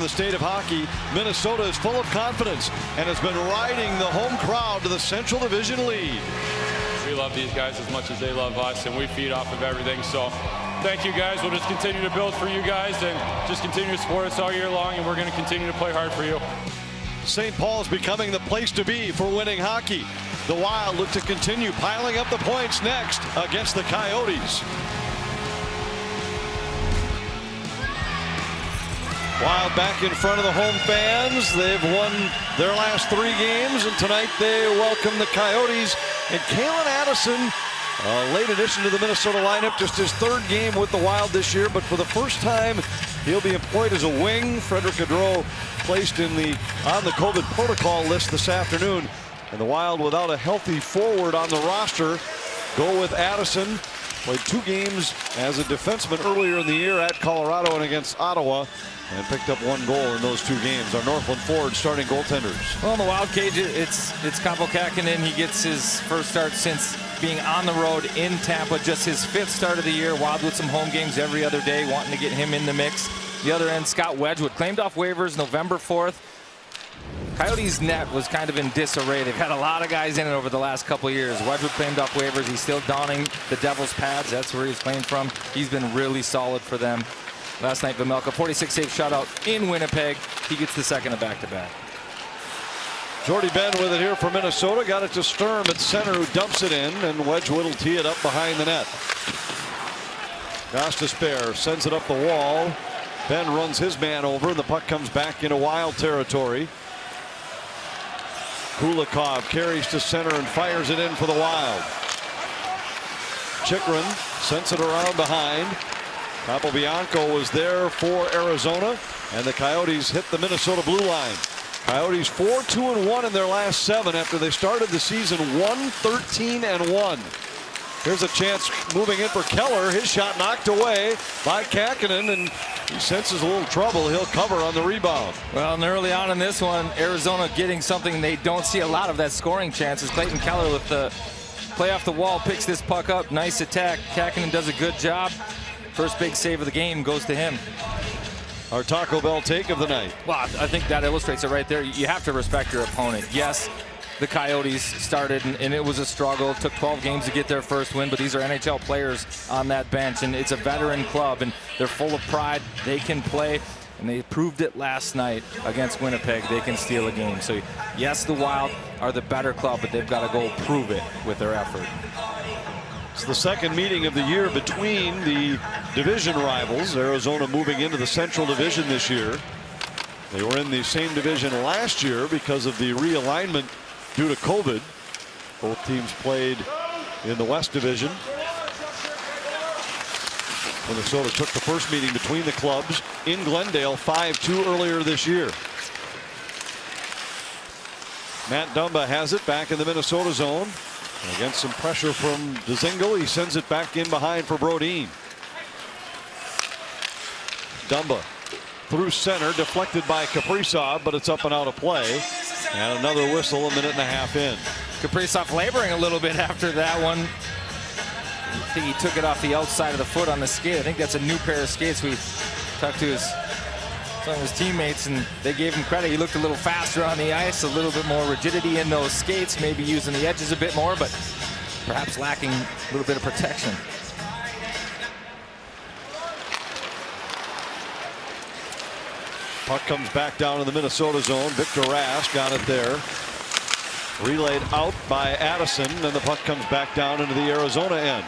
The state of hockey, Minnesota is full of confidence and has been riding the home crowd to the Central Division lead. We love these guys as much as they love us, and we feed off of everything. So thank you guys. We'll just continue to build for you guys and just continue to support us all year long, and we're going to continue to play hard for you. St. Paul's becoming the place to be for winning hockey. The Wild look to continue piling up the points next against the Coyotes. Wild back in front of the home fans. They've won their last 3 games, and tonight they welcome the Coyotes. And Kalen Addison, a late addition to the Minnesota lineup, just his 3rd game with the Wild this year, but for the first time he'll be employed as a wing. Frederick Gaudreau placed on the COVID protocol list this afternoon, and the Wild, without a healthy forward on the roster, go with Addison. Played 2 games as a defenseman earlier in the year at Colorado and against Ottawa, and picked up 1 goal in those 2 games. Our Northland forward starting goaltenders. Well, in the Wild cage, it's Kaapo Kähkönen. He gets his first start since being on the road in Tampa. Just his 5th start of the year. Wild with some home games every other day, wanting to get him in the mix. The other end, Scott Wedgwood, claimed off waivers November 4th. Coyotes' net was kind of in disarray. They've had a lot of guys in it over the last couple of years. Wedgwood claimed off waivers. He's still donning the Devils' pads. That's where he's claimed from. He's been really solid for them. Last night, Vejmelka, 46 save shutout in Winnipeg. He gets the 2nd of back-to-back. Jordy Ben with it here for Minnesota. Got it to Sturm at center, who dumps it in, and Wedgwood will tee it up behind the net. Gostisbehere sends it up the wall. Ben runs his man over, and the puck comes back into Wild territory. Kulikov carries to center and fires it in for the Wild. Chychrun sends it around behind. Capobianco was there for Arizona, and the Coyotes hit the Minnesota blue line. Coyotes 4-2-1 in their last 7 after they started the season 1-13-1. Here's a chance moving in for Keller. His shot knocked away by Kähkönen, and he senses a little trouble. He'll cover on the rebound. Well, and early on in this one, Arizona getting something they don't see a lot of, that scoring chances. Clayton Keller with the play off the wall, picks this puck up. Nice attack. Kähkönen does a good job. First big save of the game goes to him. Our Taco Bell take of the night. Well, I think that illustrates it right there. You have to respect your opponent. Yes, the Coyotes started, and it was a struggle. It took 12 games to get their first win, but these are NHL players on that bench, and it's a veteran club, and they're full of pride. They can play, and they proved it last night against Winnipeg. They can steal a game. So, yes, the Wild are the better club, but they've got to go prove it with their effort. It's the 2nd meeting of the year between the division rivals. Arizona moving into the Central Division this year. They were in the same division last year because of the realignment due to COVID. Both teams played in the West Division. Minnesota took the first meeting between the clubs in Glendale 5-2 earlier this year. Matt Dumba has it back in the Minnesota zone. Against some pressure from Dzingel, he sends it back in behind for Brodin. Dumba through center, deflected by Kaprizov, but it's up and out of play. And another whistle a minute and a half in. Kaprizov laboring a little bit after that one. I think he took it off the outside of the foot on the skate. I think that's a new pair of skates. We talked to some of his teammates, and they gave him credit. He looked a little faster on the ice, a little bit more rigidity in those skates, maybe using the edges a bit more, but perhaps lacking a little bit of protection. Puck comes back down in the Minnesota zone. Victor Rask got it there. Relayed out by Addison, and the puck comes back down into the Arizona end.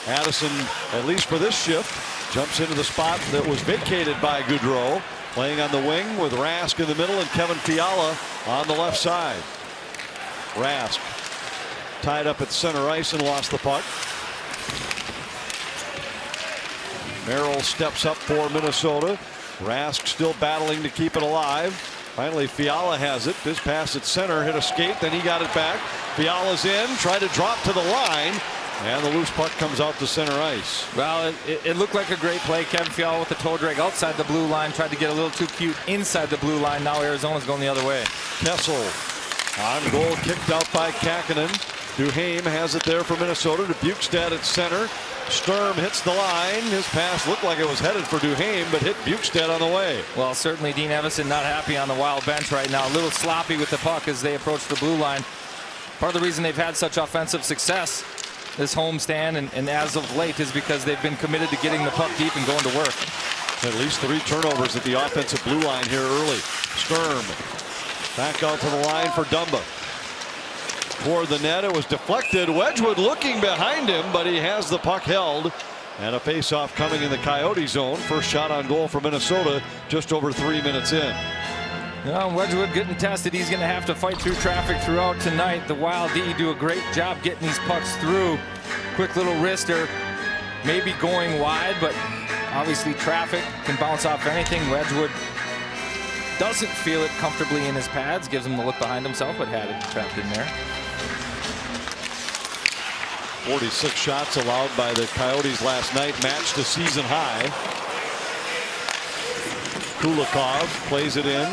Addison, at least for this shift, jumps into the spot that was vacated by Gaudreau, playing on the wing with Rask in the middle and Kevin Fiala on the left side. Rask tied up at center ice and lost the puck. Merrill steps up for Minnesota. Rask still battling to keep it alive. Finally, Fiala has it. His pass at center hit a skate, then he got it back. Fiala's in, tried to drop to the line, and the loose puck comes out to center ice. Well, it looked like a great play. Kevin Fiala with the toe drag outside the blue line, tried to get a little too cute inside the blue line. Now Arizona's going the other way. Kessel on goal, kicked out by Kähkönen. Duhaime has it there for Minnesota to Bukestad at center. Sturm hits the line. His pass looked like it was headed for Duhaime, but hit Bukestad on the way. Well, certainly Dean Evison not happy on the Wild bench right now. A little sloppy with the puck as they approach the blue line. Part of the reason they've had such offensive success this homestand and as of late is because they've been committed to getting the puck deep and going to work. At least 3 turnovers at the offensive blue line here early. Sturm back out to the line for Dumba. Toward the net, it was deflected. Wedgwood looking behind him, but he has the puck held. And a face-off coming in the Coyote zone. First shot on goal for Minnesota just over 3 minutes in. Well, Wedgwood getting tested. He's going to have to fight through traffic throughout tonight. The Wild D do a great job getting these pucks through. Quick little wrister, maybe going wide, but obviously traffic can bounce off anything. Wedgwood doesn't feel it comfortably in his pads. Gives him the look behind himself, but had it trapped in there. 46 shots allowed by the Coyotes last night, matched a season high. Kulikov plays it in.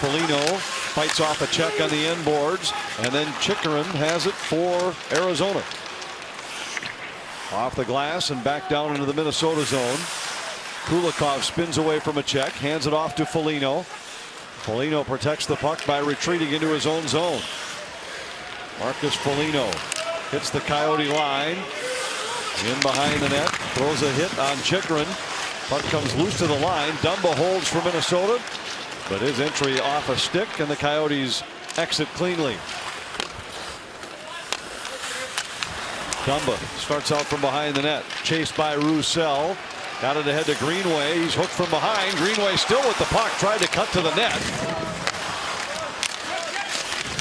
Foligno fights off a check on the end boards, and then Chychrun has it for Arizona. Off the glass and back down into the Minnesota zone. Kulikov spins away from a check, hands it off to Foligno. Foligno protects the puck by retreating into his own zone. Marcus Foligno hits the Coyote line. In behind the net, throws a hit on Chychrun. Puck comes loose to the line. Dumba holds for Minnesota, but his entry off a stick, and the Coyotes exit cleanly. Dumba starts out from behind the net, chased by Roussel. Got it ahead to Greenway. He's hooked from behind. Greenway still with the puck, tried to cut to the net.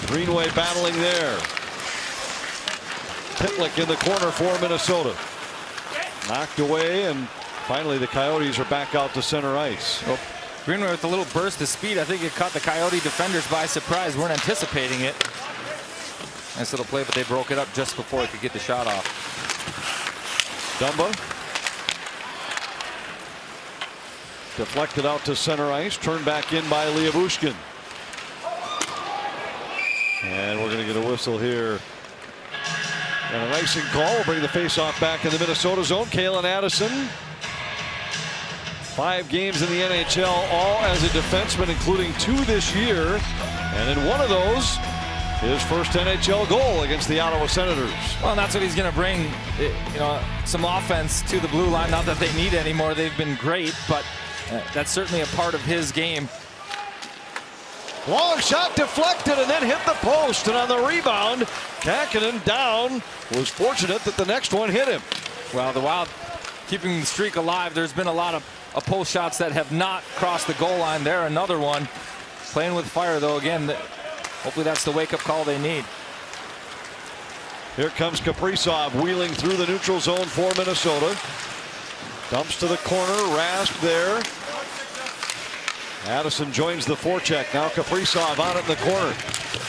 Greenway battling there. Pitlick in the corner for Minnesota. Knocked away, and finally the Coyotes are back out to center ice. Oh, Greenway with a little burst of speed. I think it caught the Coyote defenders by surprise. Weren't anticipating it. Nice little play, but they broke it up just before it could get the shot off. Dumba deflected out to center ice, turned back in by Liabushkin. And we're going to get a whistle here. And an icing call will bring the faceoff back in the Minnesota zone. Calen Addison, 5 games in the NHL, all as a defenseman, including 2 this year. And in one of those, his first NHL goal against the Ottawa Senators. Well, and that's what he's going to bring, you know, some offense to the blue line. Not that they need anymore. They've been great, but that's certainly a part of his game. Long shot deflected and then hit the post, and on the rebound, Kähkönen down. Was fortunate that the next one hit him. Well, the Wild keeping the streak alive. There's been a lot of post shots that have not crossed the goal line. There, another one. Playing with fire, though. Again, hopefully that's the wake-up call they need. Here comes Kaprizov wheeling through the neutral zone for Minnesota. Dumps to the corner, Rasp there. Addison joins the forecheck. Now Kaprizov on it in the corner.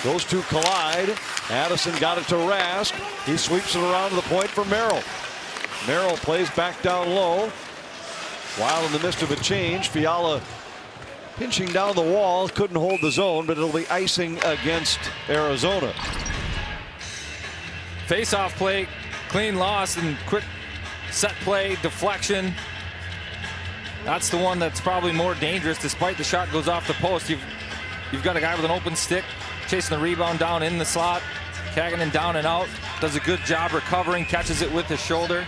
Those two collide. Addison got it to Rask. He sweeps it around to the point for Merrill. Merrill plays back down low. While in the midst of a change, Fiala pinching down the wall. Couldn't hold the zone, but it'll be icing against Arizona. Face-off play, clean loss, and quick set play, deflection. That's the one that's probably more dangerous. Despite the shot goes off the post, you've got a guy with an open stick chasing the rebound down in the slot. Kähkönen down and out, does a good job recovering, catches it with his shoulder.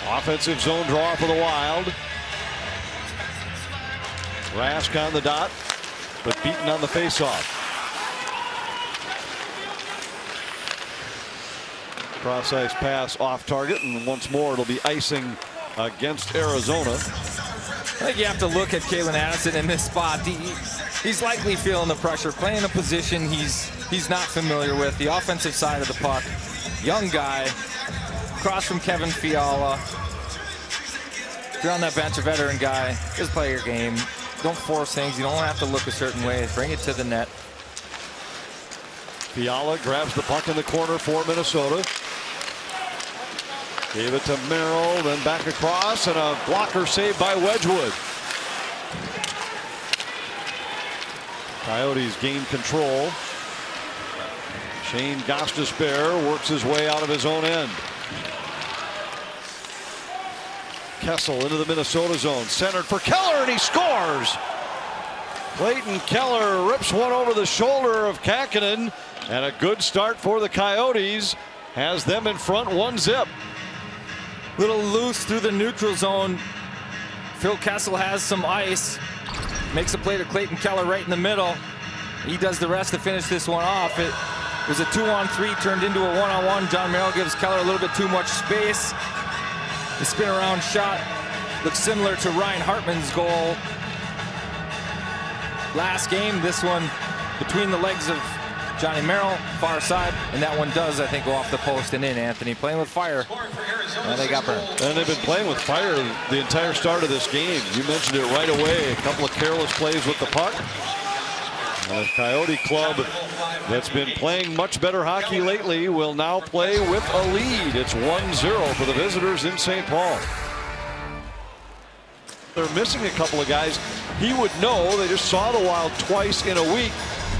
Offensive zone draw for the Wild. Rask on the dot, but beaten on the faceoff. Cross ice pass off target, and once more it'll be icing against Arizona. I think you have to look at Calen Addison in this spot. He's likely feeling the pressure, playing a position he's not familiar with. The offensive side of the puck, young guy, across from Kevin Fiala. If you're on that bench, a veteran guy, just play your game. Don't force things. You don't have to look a certain way. Bring it to the net. Fiala grabs the puck in the corner for Minnesota. Gave it to Merrill, then back across, and a blocker saved by Wedgwood. Coyotes gain control. Shane Gostisbehere works his way out of his own end. Kessel into the Minnesota zone, centered for Keller, and he scores. Clayton Keller rips one over the shoulder of Kähkönen, and a good start for the Coyotes has them in front 1-0. Little loose through the neutral zone. Phil Kessel has some ice, makes a play to Clayton Keller right in the middle. He does the rest to finish this one off. It was a 2-on-3 turned into a 1-on-1. John Merrill gives Keller a little bit too much space. The spin around shot looks similar to Ryan Hartman's goal last game. This one between the legs of Johnny Merrill, far side, and that one does, I think, go off the post and in. Anthony playing with fire. And they got burned. And they've been playing with fire the entire start of this game. You mentioned it right away. A couple of careless plays with the puck. And a Coyote club that's been playing much better hockey lately will now play with a lead. It's 1-0 for the visitors in St. Paul. They're missing a couple of guys. He would know. They just saw the Wild twice in a week.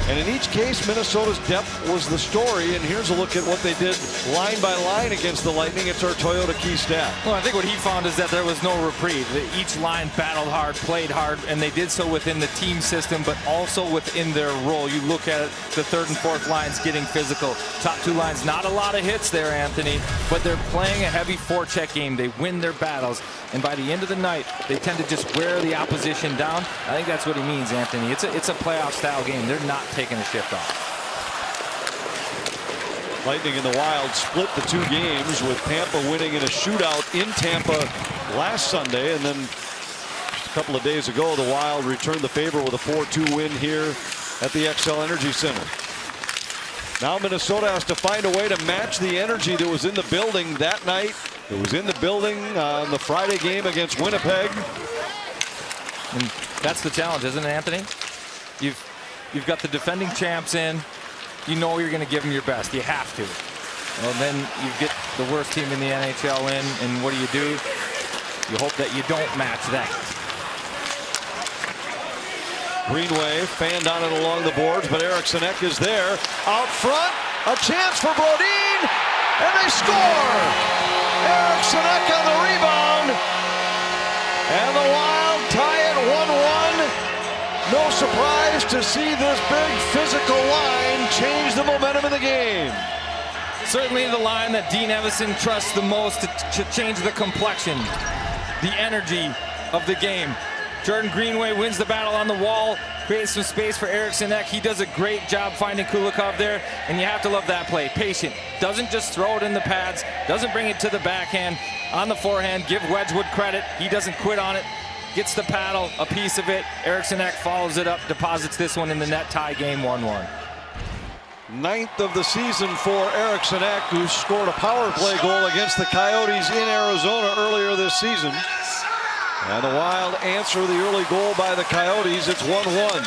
And in each case, Minnesota's depth was the story. And here's a look at what they did line by line against the Lightning. It's our Toyota Key stat. Well, I think what he found is that there was no reprieve. Each line battled hard, played hard, and they did so within the team system, but also within their role. You look at it, the third and fourth lines getting physical. Top two lines, not a lot of hits there, Anthony, but they're playing a heavy forecheck game. They win their battles, and by the end of the night, they tend to just wear the opposition down. I think that's what he means, Anthony. It's a playoff-style game. They're not taking a shift off. Lightning and the Wild split the two games, with Tampa winning in a shootout in Tampa last Sunday, and then just a couple of days ago the Wild returned the favor with a 4-2 win here at the XL Energy Center. Now Minnesota has to find a way to match the energy that was in the building that night. It was in the building on the Friday game against Winnipeg. And that's the challenge, isn't it, Anthony? You've got the defending champs in. You know you're going to give them your best. You have to. Well, then you get the worst team in the NHL in, and what do? You hope that you don't match that. Greenway fanned on it along the boards, but Eriksson Ek is there. Out front, a chance for Brodin, and they score! Eriksson Ek on the rebound, and the Wild tie it 1-1. No surprise to see this big physical line change the momentum of the game. Certainly the line that Dean Evason trusts the most to change the complexion, the energy of the game. Jordan Greenway wins the battle on the wall, creates some space for Eriksson Ek. He does a great job finding Kulikov there, and you have to love that play. Patient, doesn't just throw it in the pads, doesn't bring it to the backhand, on the forehand. Give Wedgwood credit, he doesn't quit on it. Gets the paddle, a piece of it. Eriksson Ek follows it up, deposits this one in the net, tie game 1-1. 9th of the season for Eriksson Ek, who scored a power play goal against the Coyotes in Arizona earlier this season. And the Wild answer the early goal by the Coyotes. It's 1-1.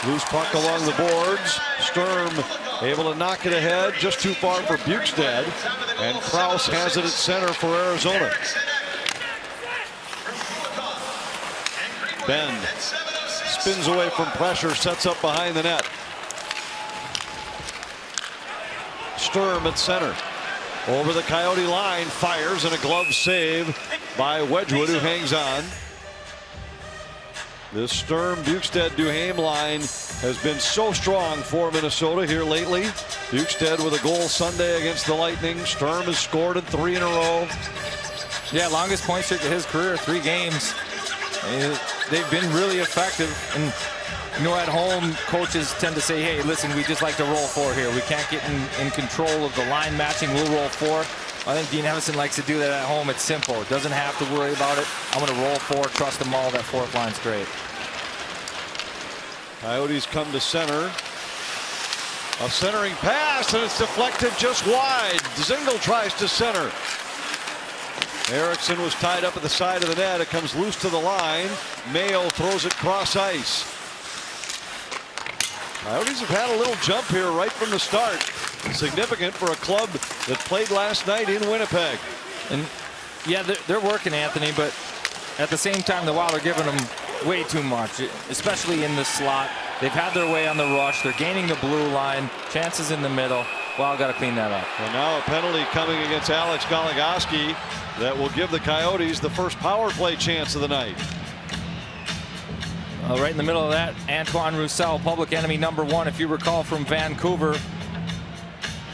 Loose puck along the boards. Sturm able to knock it ahead, just too far for Bukestad. And Krause has it at center for Arizona. Benn spins away from pressure, sets up behind the net. Sturm at center. Over the Coyote line, fires, and a glove save by Wedgwood, who hangs on. This Sturm, Bukestad, Duhaime line has been so strong for Minnesota here lately. Bukestad with a goal Sunday against the Lightning. Sturm has scored in 3 in a row. Yeah, longest point streak of his career, 3 games. They've been really effective. And you know, at home, coaches tend to say, hey, listen, we just like to roll 4 here. We can't get in control of the line matching. We'll roll 4. I think Dean Evason likes to do that at home. It's simple. It doesn't have to worry about it. I'm going to roll 4, trust them all. That fourth line's great. Coyotes come to center. A centering pass, and it's deflected just wide. Dzingel tries to center. Eriksson was tied up at the side of the net. It comes loose to the line. Mayo throws it cross ice. Coyotes have had a little jump here right from the start. Significant for a club that played last night in Winnipeg. And yeah, they're working, Anthony, but at the same time, the Wild are giving them way too much, especially in the slot. They've had their way on the rush. They're gaining the blue line. Chances in the middle. Wild got to clean that up. And now a penalty coming against Alex Goligoski that will give the Coyotes the first power play chance of the night. Right in the middle of that, Antoine Roussel, public enemy #1, if you recall, from Vancouver.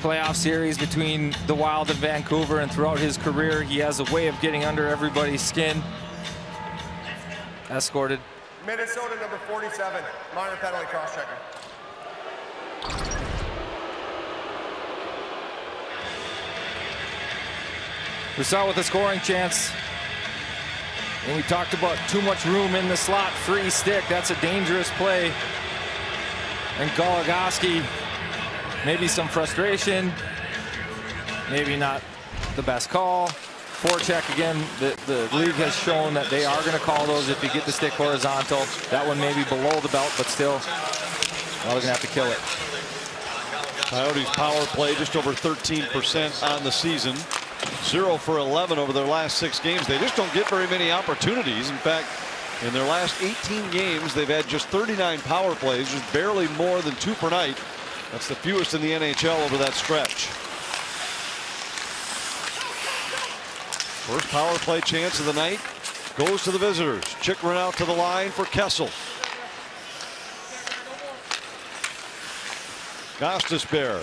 Playoff series between the Wild and Vancouver, and throughout his career, he has a way of getting under everybody's skin. Escorted. Minnesota #47, minor penalty, cross-checking. Roussel with a scoring chance. And we talked about too much room in the slot, free stick. That's a dangerous play. And Goligoski, maybe some frustration, maybe not the best call. Forecheck again. The league has shown that they are going to call those if you get the stick horizontal. That one may be below the belt, but still, well, they're going to have to kill it. Coyotes power play just over 13% on the season. 0 for 11 over their last 6 games. They just don't get very many opportunities. In fact, in their last 18 games, they've had just 39 power plays, just barely more than 2 per night. That's the fewest in the NHL over that stretch. First power play chance of the night goes to the visitors. Chychrun out to the line for Kessel. Gostisbehere,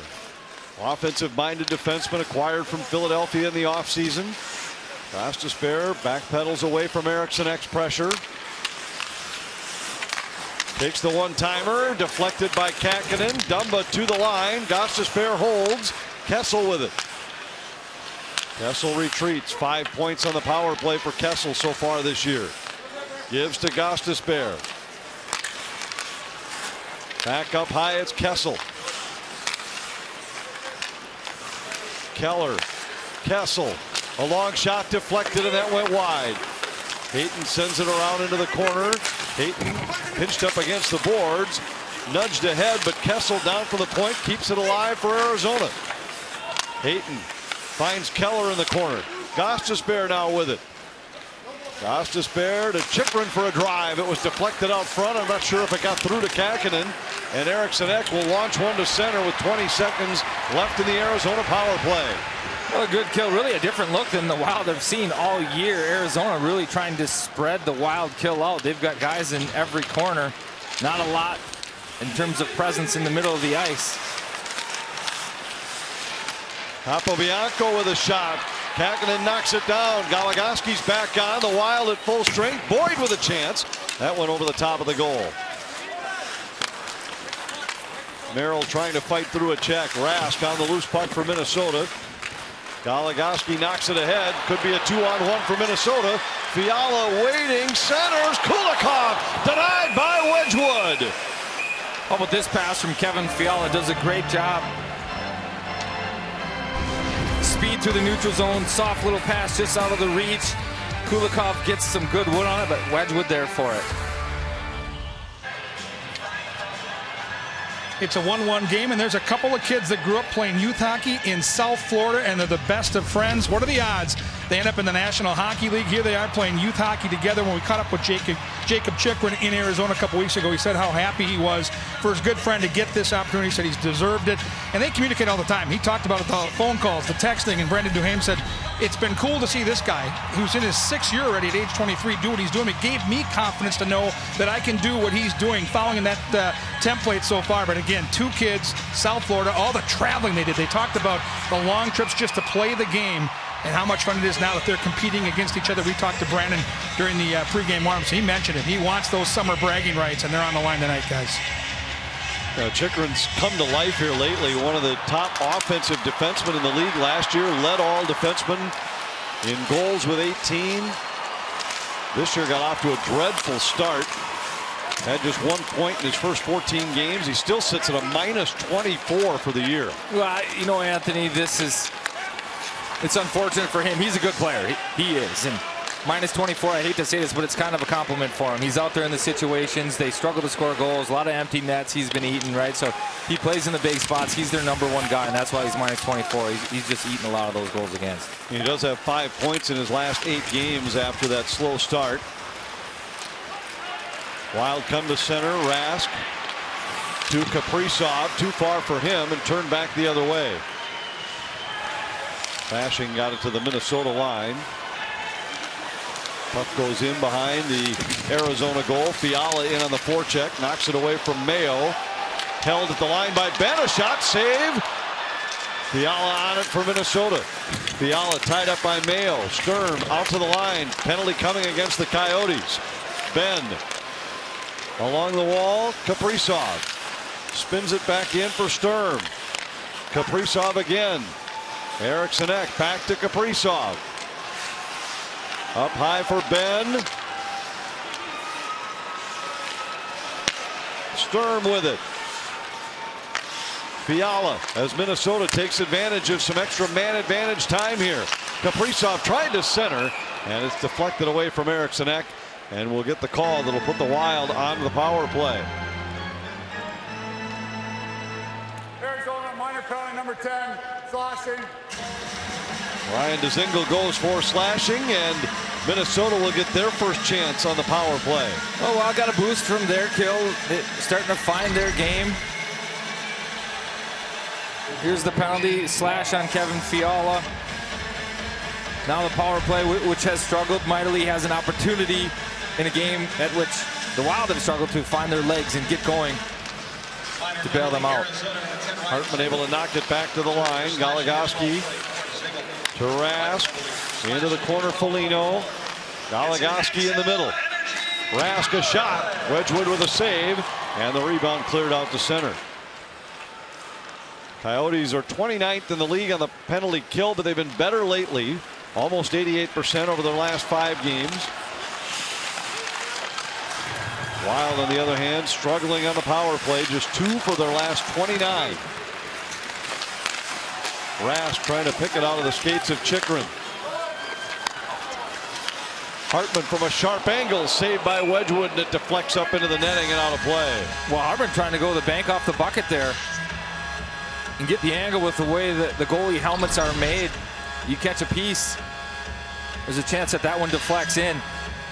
offensive-minded defenseman acquired from Philadelphia in the offseason. Gostisbehere backpedals away from Eriksson Ek's pressure. Takes the one-timer, deflected by Kähkönen. Dumba to the line. Gostisbehere holds. Kessel with it. Kessel retreats. 5 points on the power play for Kessel so far this year. Gives to Gostisbehere. Back up high, it's Kessel. Keller, Kessel, a long shot deflected, and that went wide. Hayton sends it around into the corner. Hayton pinched up against the boards, nudged ahead, but Kessel down from the point keeps it alive for Arizona. Hayton finds Keller in the corner. Gostisbehere now with it. Gostisbehere to Chychrun for a drive. It was deflected out front. I'm not sure if it got through to Kähkönen. And Eriksson Ek will launch one to center with 20 seconds left in the Arizona power play. Well, a good kill. Really a different look than the Wild have seen all year. Arizona really trying to spread the Wild kill out. They've got guys in every corner. Not a lot in terms of presence in the middle of the ice. Capobianco with a shot. Kähkönen knocks it down. Goligoski's back on. The Wild at full strength. Boyd with a chance. That went over the top of the goal. Merrill trying to fight through a check. Rask on the loose puck for Minnesota. Goligoski knocks it ahead. Could be a 2-on-1 for Minnesota. Fiala waiting. Centers. Kulikov denied by Wedgwood. How about this pass from Kevin Fiala? Does a great job. Speed through the neutral zone. Soft little pass just out of the reach. Kulikov gets some good wood on it, but Wedgwood there for it. It's a 1-1 game, and there's a couple of kids that grew up playing youth hockey in South Florida, and they're the best of friends. What are the odds? They end up in the National Hockey League. Here they are playing youth hockey together. When we caught up with Jacob Chychrun in Arizona a couple weeks ago, he said how happy he was for his good friend to get this opportunity. He said he's deserved it. And they communicate all the time. He talked about it, the phone calls, the texting, and Brendan Duhaime said, it's been cool to see this guy, who's in his 6th year already at age 23, do what he's doing. It gave me confidence to know that I can do what he's doing, following that template so far. But again, 2 kids, South Florida, all the traveling they did. They talked about the long trips just to play the game and how much fun it is now that they're competing against each other. We talked to Brandon during the pregame warm-ups. He mentioned it. He wants those summer bragging rights, and they're on the line tonight, guys. Chychrun's come to life here lately. One of the top offensive defensemen in the league last year. Led all defensemen in goals with 18. This year got off to a dreadful start. Had just 1 point in his first 14 games. He still sits at a -24 for the year. Well, you know, Anthony, it's unfortunate for him. He's a good player. He is. And -24, I hate to say this, but it's kind of a compliment for him. He's out there in the situations. They struggle to score goals. A lot of empty nets he's been eating, right? So he plays in the big spots. He's their #1 guy, and that's why he's -24. He's just eating a lot of those goals against. He does have 5 points in his last 8 games after that slow start. Wild come to center. Rask to Kaprizov. Too far for him and turned back the other way. Bashing got it to the Minnesota line. Puck goes in behind the Arizona goal. Fiala in on the forecheck. Knocks it away from Mayo. Held at the line by Ben. A shot save. Fiala on it for Minnesota. Fiala tied up by Mayo. Sturm out to the line. Penalty coming against the Coyotes. Ben along the wall. Kaprizov spins it back in for Sturm. Kaprizov again. Eriksson back to Kaprizov. Up high for Ben. Sturm with it. Fiala as Minnesota takes advantage of some extra man advantage time here. Kaprizov tried to center and it's deflected away from Eriksson and we'll get the call that'll put the Wild on the power play. Arizona minor penalty number 10, slashing. Ryan Dzingel goes for slashing and Minnesota will get their first chance on the power play. Oh, Wild got a boost from their kill. They're starting to find their game. Here's the penalty slash on Kevin Fiala. Now the power play, which has struggled mightily, has an opportunity in a game at which the Wild have struggled to find their legs and get going to bail them out. Hartman able to knock it back to the line. Goligoski to Rask. Into the corner, Foligno. Goligoski in the middle. Rask a shot. Wedgwood with a save. And the rebound cleared out to center. Coyotes are 29th in the league on the penalty kill, but they've been better lately. Almost 88% over their last 5 games. Wild, on the other hand, struggling on the power play. Just 2 for their last 29. Rask trying to pick it out of the skates of Chychrun. Hartman from a sharp angle, saved by Wedgwood, and it deflects up into the netting and out of play. Well, Hartman trying to go the bank off the bucket there and get the angle with the way that the goalie helmets are made. You catch a piece, there's a chance that that one deflects in,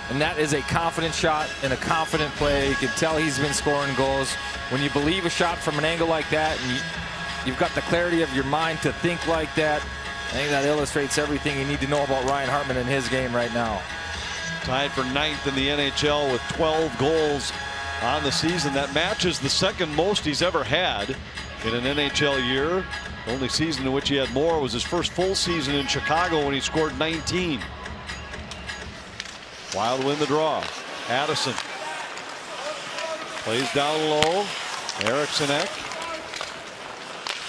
and that is a confident shot and a confident play. You can tell he's been scoring goals. When you believe a shot from an angle like that and you've got the clarity of your mind to think like that, I think that illustrates everything you need to know about Ryan Hartman and his game right now. Tied for 9th in the NHL with 12 goals on the season. That matches the second most he's ever had in an NHL year. The only season in which he had more was his first full season in Chicago when he scored 19. Wild win the draw. Addison plays down low. Eriksson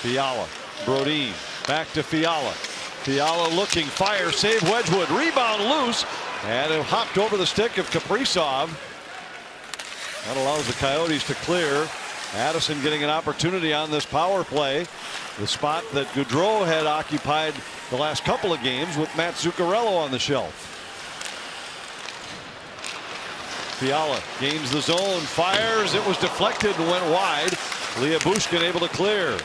Fiala. Brodin back to Fiala. Fiala looking, fire, save, Wedgwood, rebound loose, and it hopped over the stick of Kaprizov. That allows the Coyotes to clear. Addison getting an opportunity on this power play, the spot that Gaudreau had occupied the last couple of games with Matt Zuccarello on the shelf. Fiala gains the zone, fires, it was deflected and went wide. Lyubushkin able to clear.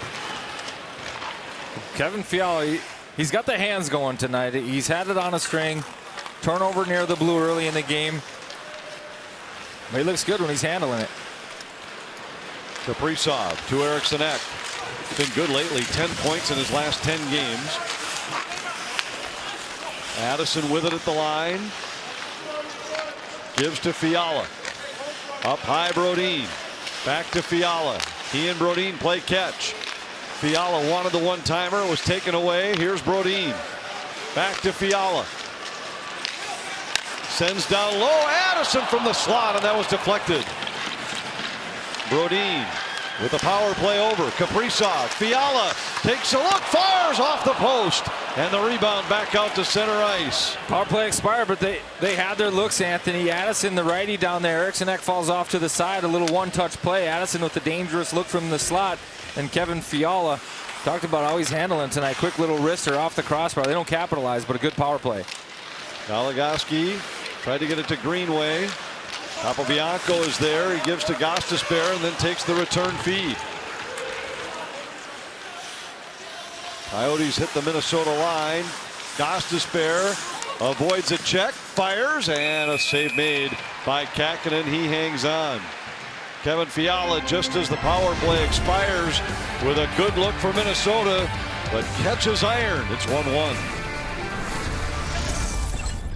Kevin Fiala, he's got the hands going tonight. He's had it on a string. Turnover near the blue early in the game. But he looks good when he's handling it. Kaprizov to Eriksson Been good lately. 10 points in his last 10 games. Addison with it at the line. Gives to Fiala. Up high, Brodin. Back to Fiala. He and Brodin play catch. Fiala wanted the one-timer. It was taken away. Here's Brodin. Back to Fiala. Sends down low. Addison from the slot, and that was deflected. Brodin with the power play over. Kaprizov. Fiala takes a look. Fires off the post. And the rebound back out to center ice. Power play expired, but they had their looks, Anthony. Addison, the righty down there. Eriksson falls off to the side. A little one-touch play. Addison with the dangerous look from the slot. And Kevin Fiala talked about how he's handling tonight. Quick little wrister off the crossbar. They don't capitalize, but a good power play. Goligoski tried to get it to Greenway. Capobianco is there. He gives to Gostisbehere and then takes the return feed. Coyotes hit the Minnesota line. Gostisbehere avoids a check, fires, and a save made by Kähkönen. He hangs on. Kevin Fiala, just as the power play expires, with a good look for Minnesota, but catches iron. It's 1-1.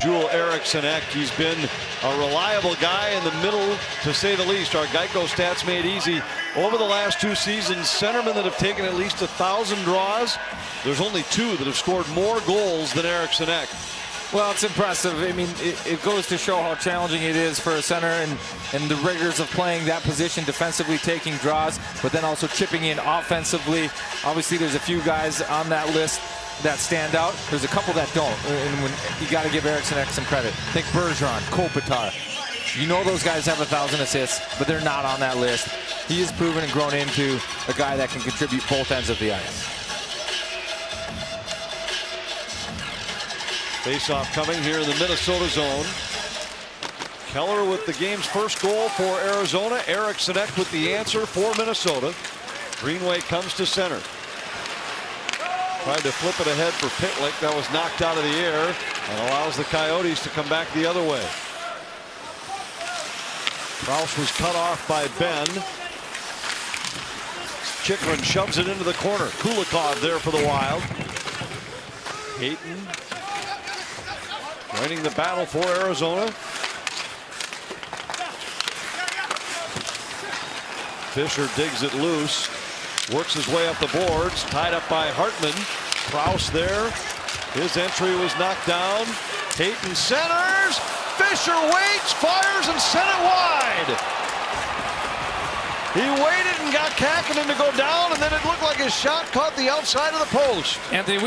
Joel Eriksson Ek, he's been a reliable guy in the middle, to say the least. Our Geico stats made easy. Over the last 2 seasons, centermen that have taken at least 1,000 draws, there's only 2 that have scored more goals than Eriksson Ek. Well, it's impressive. I mean, it goes to show how challenging it is for a center and the rigors of playing that position, defensively taking draws, but then also chipping in offensively. Obviously, there's a few guys on that list that stand out. There's a couple that don't, and when you got to give Eriksson Ek some credit. Think Bergeron, Kopitar. You know those guys have 1,000 assists, but they're not on that list. He has proven and grown into a guy that can contribute both ends of the ice. Face-off coming here in the Minnesota zone. Keller with the game's first goal for Arizona. Eriksson Ek with the answer for Minnesota. Greenway comes to center. Tried to flip it ahead for Pitlick. That was knocked out of the air and allows the Coyotes to come back the other way. Krause was cut off by Ben. Chychrun shoves it into the corner. Kulikov there for the Wild. Hayton joining the battle for Arizona. Fisher digs it loose. Works his way up the boards. Tied up by Hartman. Krause there. His entry was knocked down. Hayton centers. Fisher waits, fires, and sent it wide. He waited and got Kähkönen to go down, and then it looked like his shot caught the outside of the post. Anthony,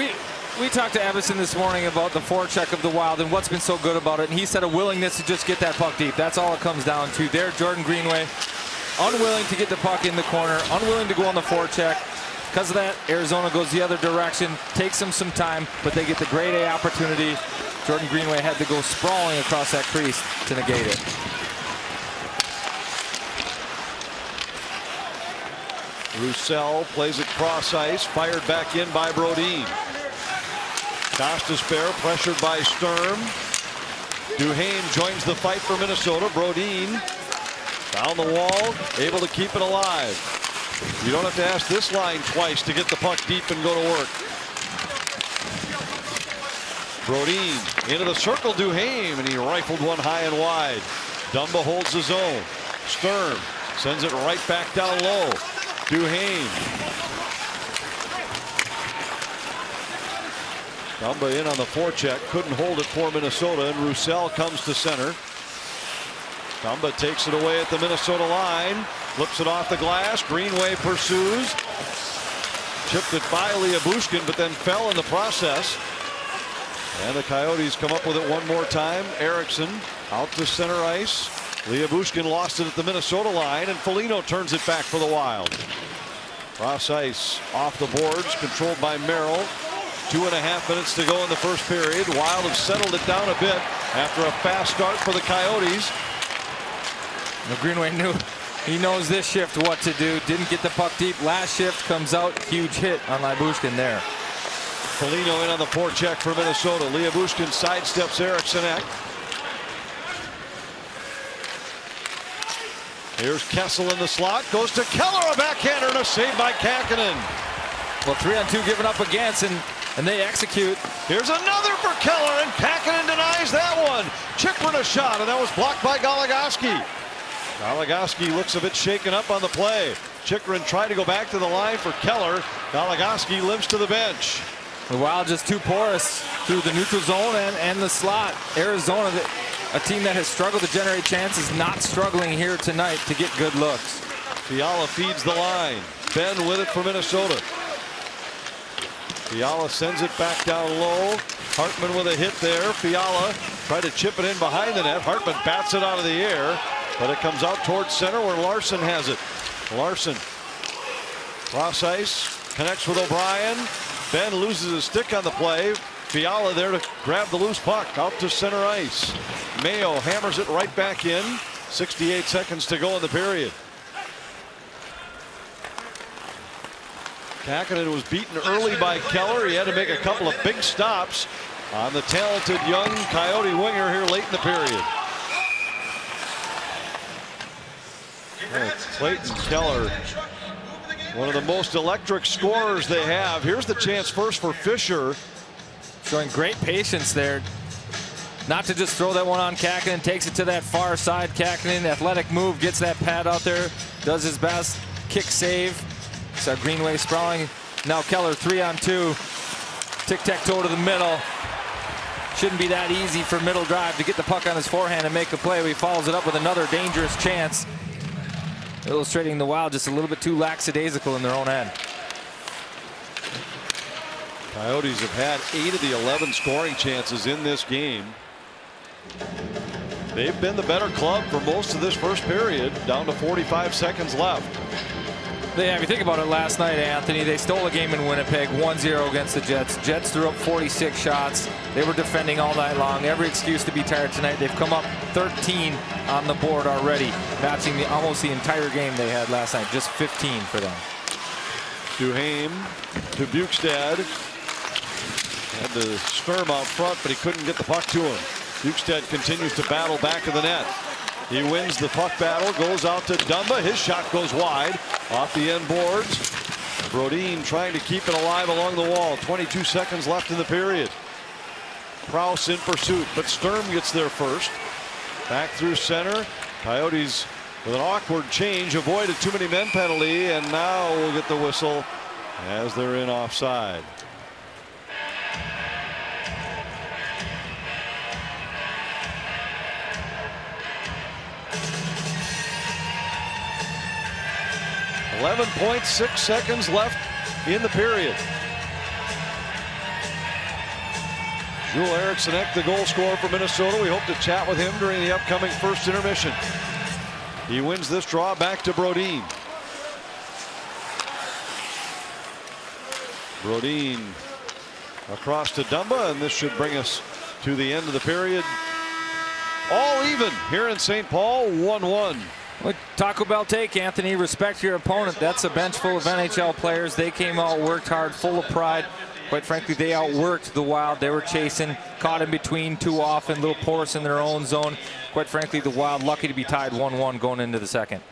we talked to Everson this morning about the forecheck of the Wild and what's been so good about it, and he said a willingness to just get that puck deep. That's all it comes down to. There, Jordan Greenway, unwilling to get the puck in the corner, unwilling to go on the forecheck. Because of that, Arizona goes the other direction, takes them some time, but they get the grade A opportunity. Jordan Greenway had to go sprawling across that crease to negate it. Roussel plays it cross ice, fired back in by Brodin. Gostisbehere pressured by Sturm. Duhaime joins the fight for Minnesota. Brodin down the wall, able to keep it alive. You don't have to ask this line twice to get the puck deep and go to work. Brodin into the circle, Duhaime, and he rifled one high and wide. Dumba holds his own. Sturm sends it right back down low. Duhaime. Dumba in on the forecheck, couldn't hold it for Minnesota, and Roussel comes to center. Dumba takes it away at the Minnesota line, flips it off the glass. Greenway pursues. Chipped it by Liabushkin, but then fell in the process. And the Coyotes come up with it one more time. Eriksson out to center ice. Liabushkin lost it at the Minnesota line, and Foligno turns it back for the Wild. Cross ice off the boards, controlled by Merrill. 2.5 minutes to go in the first period. Wild have settled it down a bit after a fast start for the Coyotes. Greenway knew, he knows this shift what to do. Didn't get the puck deep. Last shift comes out, huge hit on Liabushkin there. Foligno in on the forecheck for Minnesota. Liabushkin sidesteps Eriksson Ek. Here's Kessel in the slot. Goes to Keller, a backhander, and a save by Kähkönen. Well, 3-on-2 given up against, and they execute. Here's another for Keller, and Kähkönen denies that one. Chychrun a shot, and that was blocked by Goligoski. Goligoski looks a bit shaken up on the play. Chychrun tried to go back to the line for Keller. Goligoski limps to the bench. The Wild just too porous through the neutral zone and the slot. Arizona, a team that has struggled to generate chances, not struggling here tonight to get good looks. Fiala feeds the line. Ben with it for Minnesota. Fiala sends it back down low. Hartman with a hit there. Fiala tried to chip it in behind the net. Hartman bats it out of the air, but it comes out towards center where Larson has it. Larson cross ice, connects with O'Brien. Ben loses his stick on the play. Fiala there to grab the loose puck out to center ice. Mayo hammers it right back in. 68 seconds to go in the period. Kähkönen was beaten early by Keller. He had to make a couple of big stops on the talented young Coyote winger here late in the period. Clayton Keller, one of the most electric scorers they have. Here's the chance first for Fisher. Showing great patience there. Not to just throw that one on Kähkönen, takes it to that far side. Kähkönen, athletic move, gets that pad out there, does his best, kick save. So Greenway sprawling. Now Keller 3-on-2. Tic-tac-toe to the middle. Shouldn't be that easy for middle drive to get the puck on his forehand and make a play. He follows it up with another dangerous chance. Illustrating the Wild just a little bit too lackadaisical in their own end. Coyotes have had 8 of the 11 scoring chances in this game. They've been the better club for most of this first period, down to 45 seconds left. Yeah, if you think about it, last night, Anthony, they stole a game in Winnipeg, 1-0 against the Jets. Jets threw up 46 shots. They were defending all night long. Every excuse to be tired tonight. They've come up 13 on the board already, matching almost the entire game they had last night. Just 15 for them. Duhaime to Bukestad. Had to Sturm out front, but he couldn't get the puck to him. Bukestad continues to battle back of the net. He wins the puck battle, goes out to Dumba. His shot goes wide off the end boards. Brodin trying to keep it alive along the wall. 22 seconds left in the period. Prouse in pursuit, but Sturm gets there first. Back through center. Coyotes with an awkward change, avoided too many men penalty, and now we'll get the whistle as they're in offside. .6 seconds left in the period. Joel Eriksson, the goal scorer for Minnesota. We hope to chat with him during the upcoming first intermission. He wins this draw back to Brodin. Brodin across to Dumba, and this should bring us to the end of the period. All even here in St. Paul, 1-1. Well, Taco Bell take, Anthony. Respect your opponent. That's a bench full of NHL players. They came out, worked hard, full of pride. Quite frankly, they outworked the Wild. They were chasing, caught in between too often, little porous in their own zone. Quite frankly, the Wild lucky to be tied 1-1 going into the second.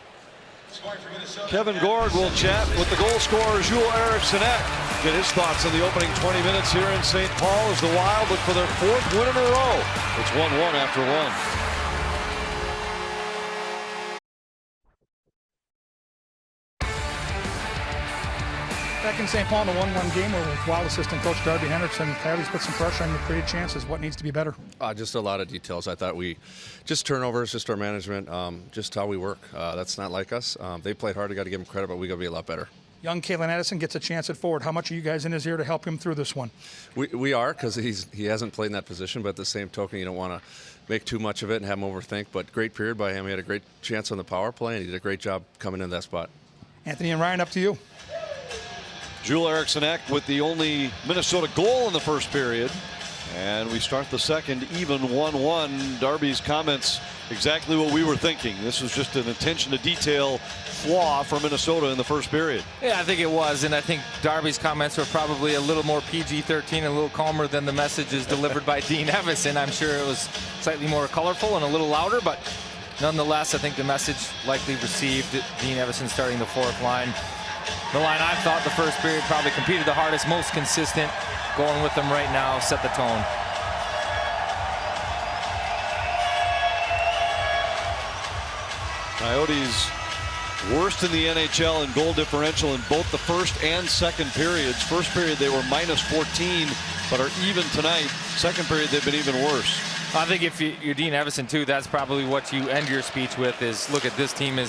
Kevin Gorg will chat with the goal scorer, Joel Eriksson. Get his thoughts on the opening 20 minutes here in St. Paul as the Wild look for their 4th win in a row. It's 1-1 after 1. Back in St. Paul in a 1-1 game where Wild assistant coach Darby Henderson, Coyotes put some pressure on the created chances. What needs to be better? Just a lot of details. I thought just turnovers, just our management, just how we work. That's not like us. They played hard. I got to give them credit, but we got to be a lot better. Young Calen Addison gets a chance at forward. How much are you guys in his ear to help him through this one? We are, because he hasn't played in that position, but at the same token, you don't want to make too much of it and have him overthink. But great period by him. He had a great chance on the power play, and he did a great job coming in that spot. Anthony and Ryan, up to you. Joel Eriksson with the only Minnesota goal in the first period. And we start the second even 1-1. Darby's comments exactly what we were thinking. This was just an attention to detail flaw for Minnesota in the first period. Yeah, I think it was, and I think Darby's comments were probably a little more PG-13 and a little calmer than the messages delivered by Dean Evason. I'm sure it was slightly more colorful and a little louder, but nonetheless, I think the message likely received. Dean Evason starting the 4th line. The line I thought the first period probably competed the hardest, most consistent. Going with them right now, set the tone. Coyotes worst in the NHL in goal differential in both the first and second periods. First period they were -14, but are even tonight. Second period they've been even worse. I think if you're Dean Evason too, that's probably what you end your speech with is, look at this team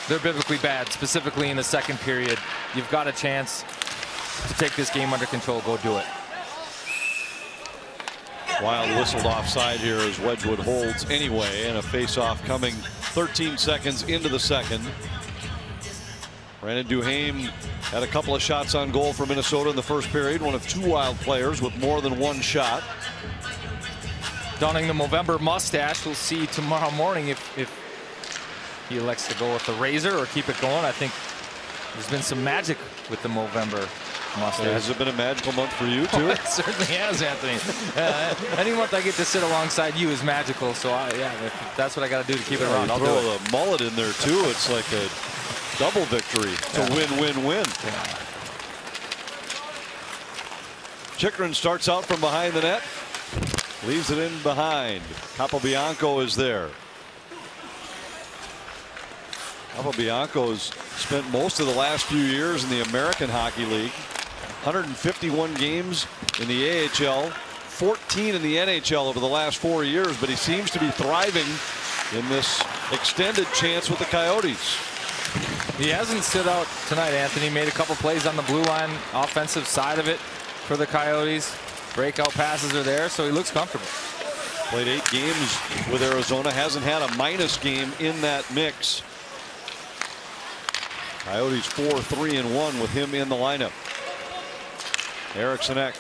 they're biblically bad, specifically in the second period. You've got a chance to take this game under control. Go do it. Wild whistled offside here as Wedgwood holds anyway, and a face-off coming 13 seconds into the second. Brandon Duhaime had a couple of shots on goal for Minnesota in the first period. One of 2 Wild players with more than 1 shot. Donning the Movember mustache. We'll see tomorrow morning if he elects to go with the razor or keep it going. I think there's been some magic with the Movember mustache. Has it been a magical month for you too? It certainly has, Anthony. Any month I get to sit alongside you is magical. So yeah, if that's what I got to do to keep it around. I'll throw do it. the mullet in there too. It's like a double victory. It's a win-win-win. Yeah. Chychrun starts out from behind the net. Leaves it in behind. Capobianco is there. Capobianco's spent most of the last few years in the American Hockey League. 151 games in the AHL, 14 in the NHL over the last 4 years, but he seems to be thriving in this extended chance with the Coyotes. He hasn't stood out tonight, Anthony. Made a couple plays on the blue line, offensive side of it for the Coyotes. Breakout passes are there, so he looks comfortable. Played 8 games with Arizona. Hasn't had a minus game in that mix. Coyotes 4-3-1 with him in the lineup. Eriksson Ek.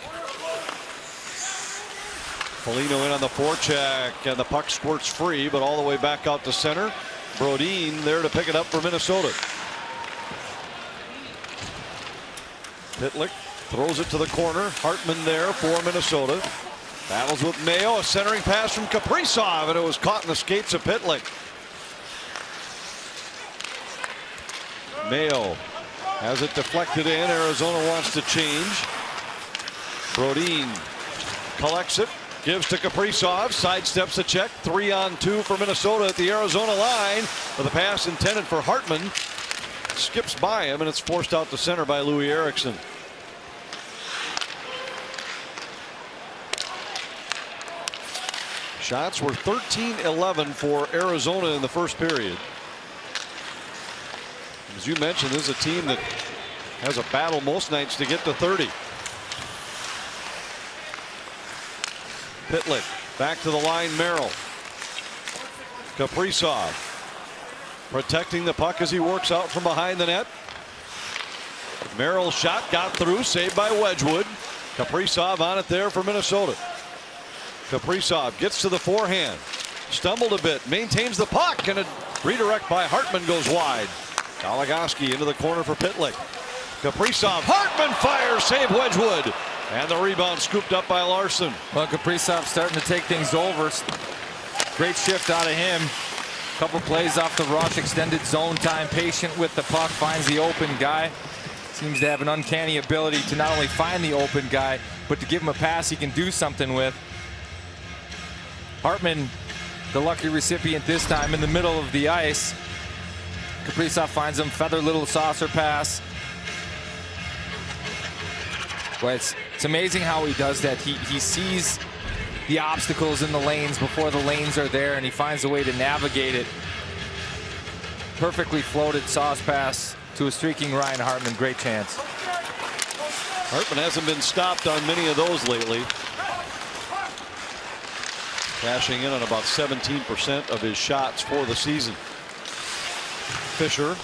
Foligno in on the forecheck, and the puck squirts free, but all the way back out to center. Brodin there to pick it up for Minnesota. Pitlick throws it to the corner. Hartman there for Minnesota. Battles with Mayo. A centering pass from Kaprizov, and it was caught in the skates of Pitlick. Mayo has it deflected in. Arizona wants to change. Brodin collects it. Gives to Kaprizov. Sidesteps a check. 3-on-2 for Minnesota at the Arizona line. With a pass intended for Hartman. Skips by him, and it's forced out to center by Louis Eriksson. Shots were 13-11 for Arizona in the first period. As you mentioned, this is a team that has a battle most nights to get to 30. Pitlick back to the line. Merrill. Kaprizov protecting the puck as he works out from behind the net. Merrill's shot got through, saved by Wedgwood. Kaprizov on it there for Minnesota. Kaprizov gets to the forehand, stumbled a bit, maintains the puck, and a redirect by Hartman goes wide. Goligoski into the corner for Pitlick. Kaprizov, Hartman fires, save Wedgwood, and the rebound scooped up by Larson. Well, Kaprizov starting to take things over. Great shift out of him. Couple plays off the rush, extended zone time, patient with the puck, finds the open guy. Seems to have an uncanny ability to not only find the open guy, but to give him a pass he can do something with. Hartman, the lucky recipient this time in the middle of the ice. Kaprizov finds him, feather little saucer pass. Boy, it's amazing how he does that. He sees the obstacles in the lanes before the lanes are there, and he finds a way to navigate it. Perfectly floated sauce pass to a streaking Ryan Hartman. Great chance. Hartman hasn't been stopped on many of those lately. Cashing in on about 17% of his shots for the season. Fisher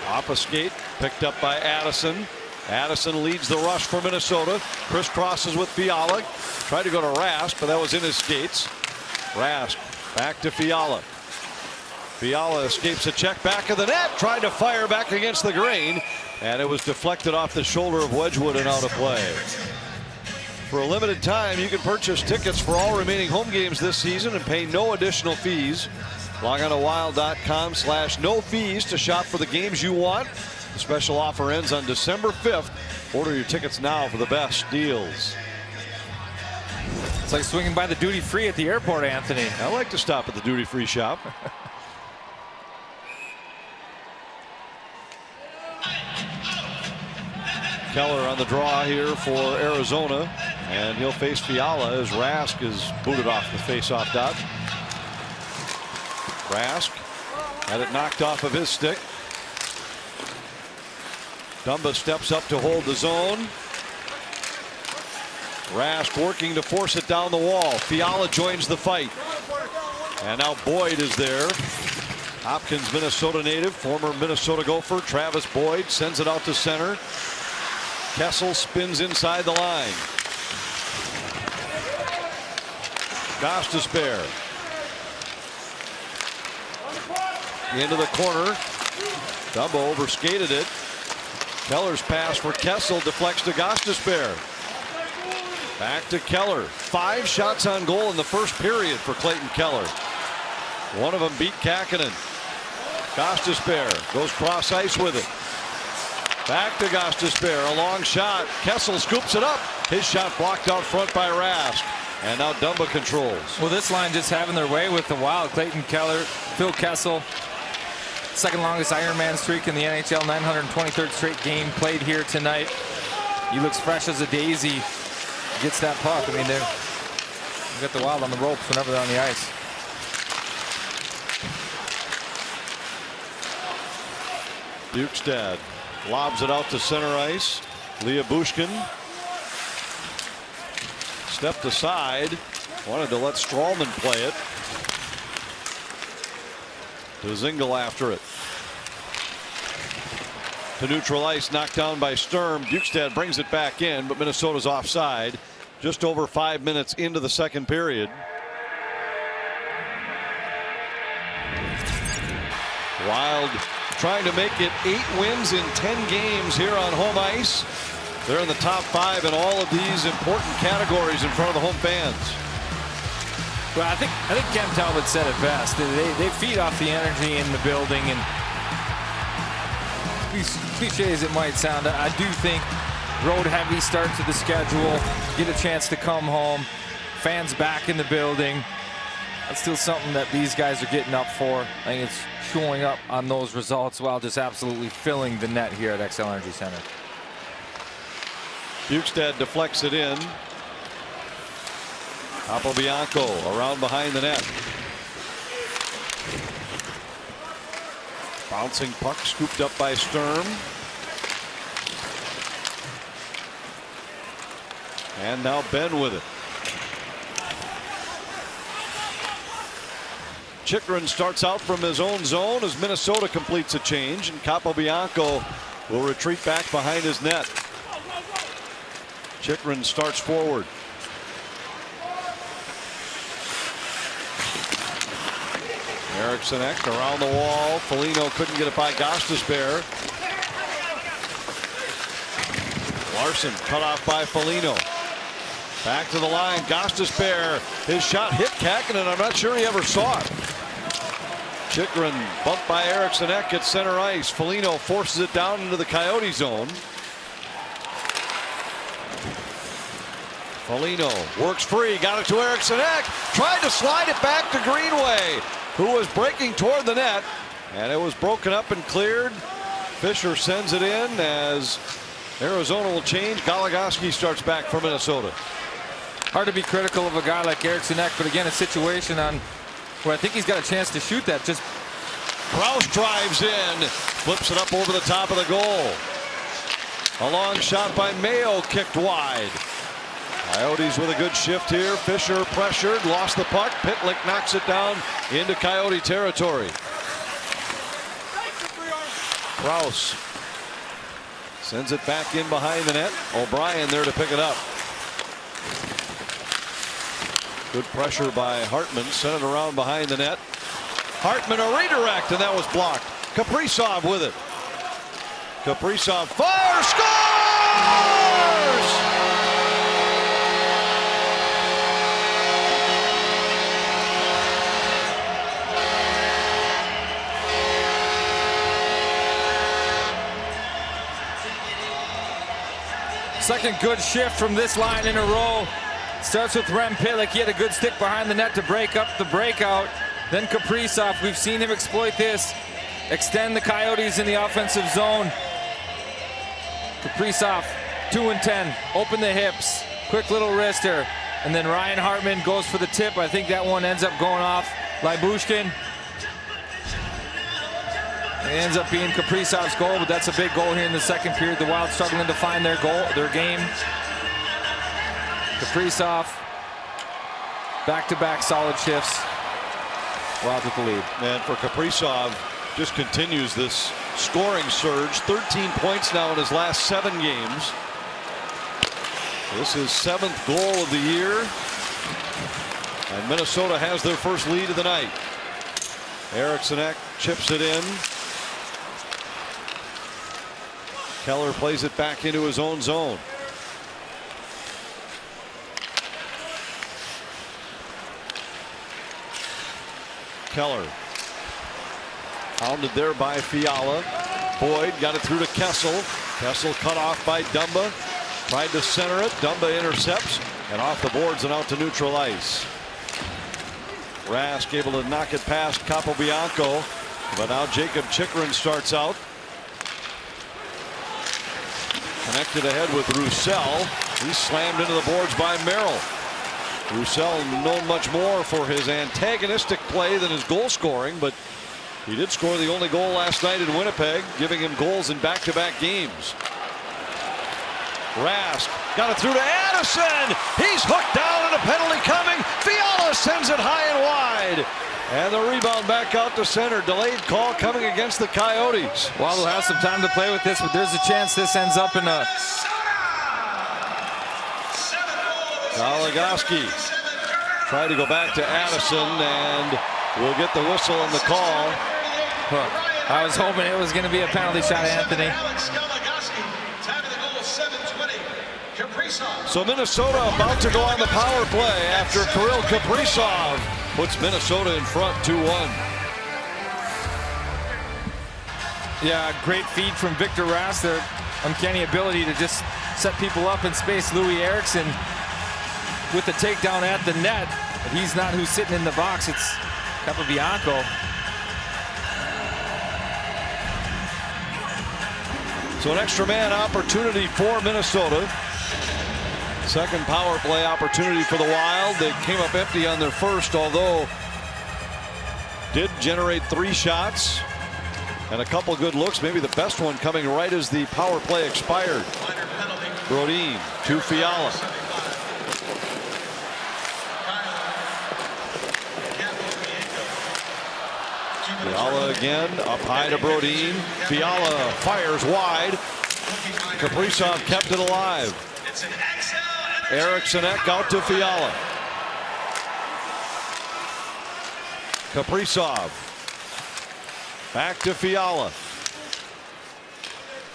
off a skate, picked up by Addison. Addison leads the rush for Minnesota. Crisscrosses with Fiala. Tried to go to Rask, but that was in his skates. Rask back to Fiala. Fiala escapes a check back of the net. Tried to fire back against the grain, and it was deflected off the shoulder of Wedgwood and out of play. For a limited time, you can purchase tickets for all remaining home games this season and pay no additional fees. Log on to wild.com/no fees to shop for the games you want. The special offer ends on December 5th. Order your tickets now for the best deals. It's like swinging by the duty free at the airport, Anthony. I like to stop at the duty free shop. Keller on the draw here for Arizona, and he'll face Fiala as Rask is booted off the face-off dot. Rask had it knocked off of his stick. Dumba steps up to hold the zone. Rask working to force it down the wall. Fiala joins the fight. And now Boyd is there. Hopkins, Minnesota native, former Minnesota Gopher. Travis Boyd sends it out to center. Kessel spins inside the line. Gostisbehere. Into the corner. Dumba overskated it. Keller's pass for Kessel deflects to Gostisbehere. Back to Keller. 5 shots on goal in the first period for Clayton Keller. One of them beat Kakinen. Gostisbehere goes cross ice with it. Back to Gostisbehere. A long shot. Kessel scoops it up. His shot blocked out front by Rask. And now Dumba controls. Well, this line just having their way with the Wild. Clayton Keller, Phil Kessel. Second longest Ironman streak in the NHL. 923rd straight game played here tonight. He looks fresh as a daisy. Gets that puck. I mean, you got the Wild on the ropes whenever they're on the ice. Bukestad lobs it out to center ice. Leah Bushkin stepped aside. Wanted to let Strawman play it. Dzingel after it. To neutral ice, knocked down by Sturm. Bukestad brings it back in, but Minnesota's offside. Just over 5 minutes into the second period. Wild trying to make it 8 wins in 10 games here on home ice. They're in the top 5 in all of these important categories in front of the home fans. Well, I think Cam Talbot said it best. They feed off the energy in the building, and as cliche as it might sound, I do think road heavy start to the schedule, get a chance to come home, fans back in the building. That's still something that these guys are getting up for. I think it's showing up on those results while just absolutely filling the net here at XL Energy Center. Bukestad deflects it in. Capobianco around behind the net. Bouncing puck scooped up by Sturm. And now Ben with it. Chychrun starts out from his own zone as Minnesota completes a change, and Capobianco will retreat back behind his net. Chychrun starts forward. Eriksson around the wall. Foligno couldn't get it by Gostisbehere. Larson cut off by Foligno. Back to the line. Gostisbehere. His shot hit Kakinen. I'm not sure he ever saw it. Chychrun bumped by Eriksson at center ice. Foligno forces it down into the Coyote zone. Foligno works free. Got it to Eriksson. Tried to slide it back to Greenway, who was breaking toward the net, and it was broken up and cleared. Fisher sends it in as Arizona will change. Goligoski starts back for Minnesota. Hard to be critical of a guy like Eriksson, but again, a situation on where I think he's got a chance to shoot that. Just Krause drives in, flips it up over the top of the goal. A long shot by Mayo, kicked wide. Coyotes with a good shift here. Fisher pressured, lost the puck. Pitlick knocks it down into Coyote territory. Krause sends it back in behind the net. O'Brien there to pick it up. Good pressure by Hartman. Sent it around behind the net. Hartman a redirect, and that was blocked. Kaprizov with it. Kaprizov fires, scores! second good shift from this line in a row. Starts with Rem Pitlick. He had a good stick behind the net to break up the breakout. Then Kaprizov, we've seen him exploit this. Extend the Coyotes in the offensive zone. Kaprizov, 2 and 10. Open the hips. Quick little wrister. And then Ryan Hartman goes for the tip. I think that one ends up going off Lyubushkin. It ends up being Kaprizov's goal, but that's a big goal here in the second period. The Wild struggling to find their goal, their game. Kaprizov, back-to-back solid shifts. Wild with the lead. And for Kaprizov, just continues this scoring surge. 13 points now in his last 7 games. This is 7th goal of the year. And Minnesota has their first lead of the night. Eriksson chips it in. Keller plays it back into his own zone. Keller hounded there by Fiala. Boyd got it through to Kessel. Kessel cut off by Dumba. Tried to center it. Dumba intercepts and off the boards and out to neutral ice. Rask able to knock it past Capobianco, but now Jacob Chikrin starts out. Connected ahead with Roussel. He's slammed into the boards by Merrill. Roussel known much more for his antagonistic play than his goal scoring, but he did score the only goal last night in Winnipeg, giving him goals in back-to-back games. Rask got it through to Addison. He's hooked down and a penalty coming. Fiala sends it high and wide. And the rebound back out to center. Delayed call coming against the Coyotes. Well, they'll have some time to play with this, but there's a chance this ends up in a... Goligoski tried to go back to Addison, and we'll get the whistle and the call. I was hoping it was going to be a penalty shot, Anthony. So Minnesota about to go on the power play after Kirill Kaprizov puts Minnesota in front 2-1. Yeah, great feed from Victor Rask. Their uncanny ability to just set people up in space. Louis Eriksson with the takedown at the net. But he's not who's sitting in the box. It's Capobianco. So an extra man opportunity for Minnesota. Second power play opportunity for the Wild. They came up empty on their first, although did generate 3 shots and a couple good looks. Maybe the best one coming right as the power play expired. Brodin to Fiala. Fiala again up high to Brodin. Fiala fires wide. Kaprizov kept it alive. Eriksson out to Fiala. Kaprizov back to Fiala.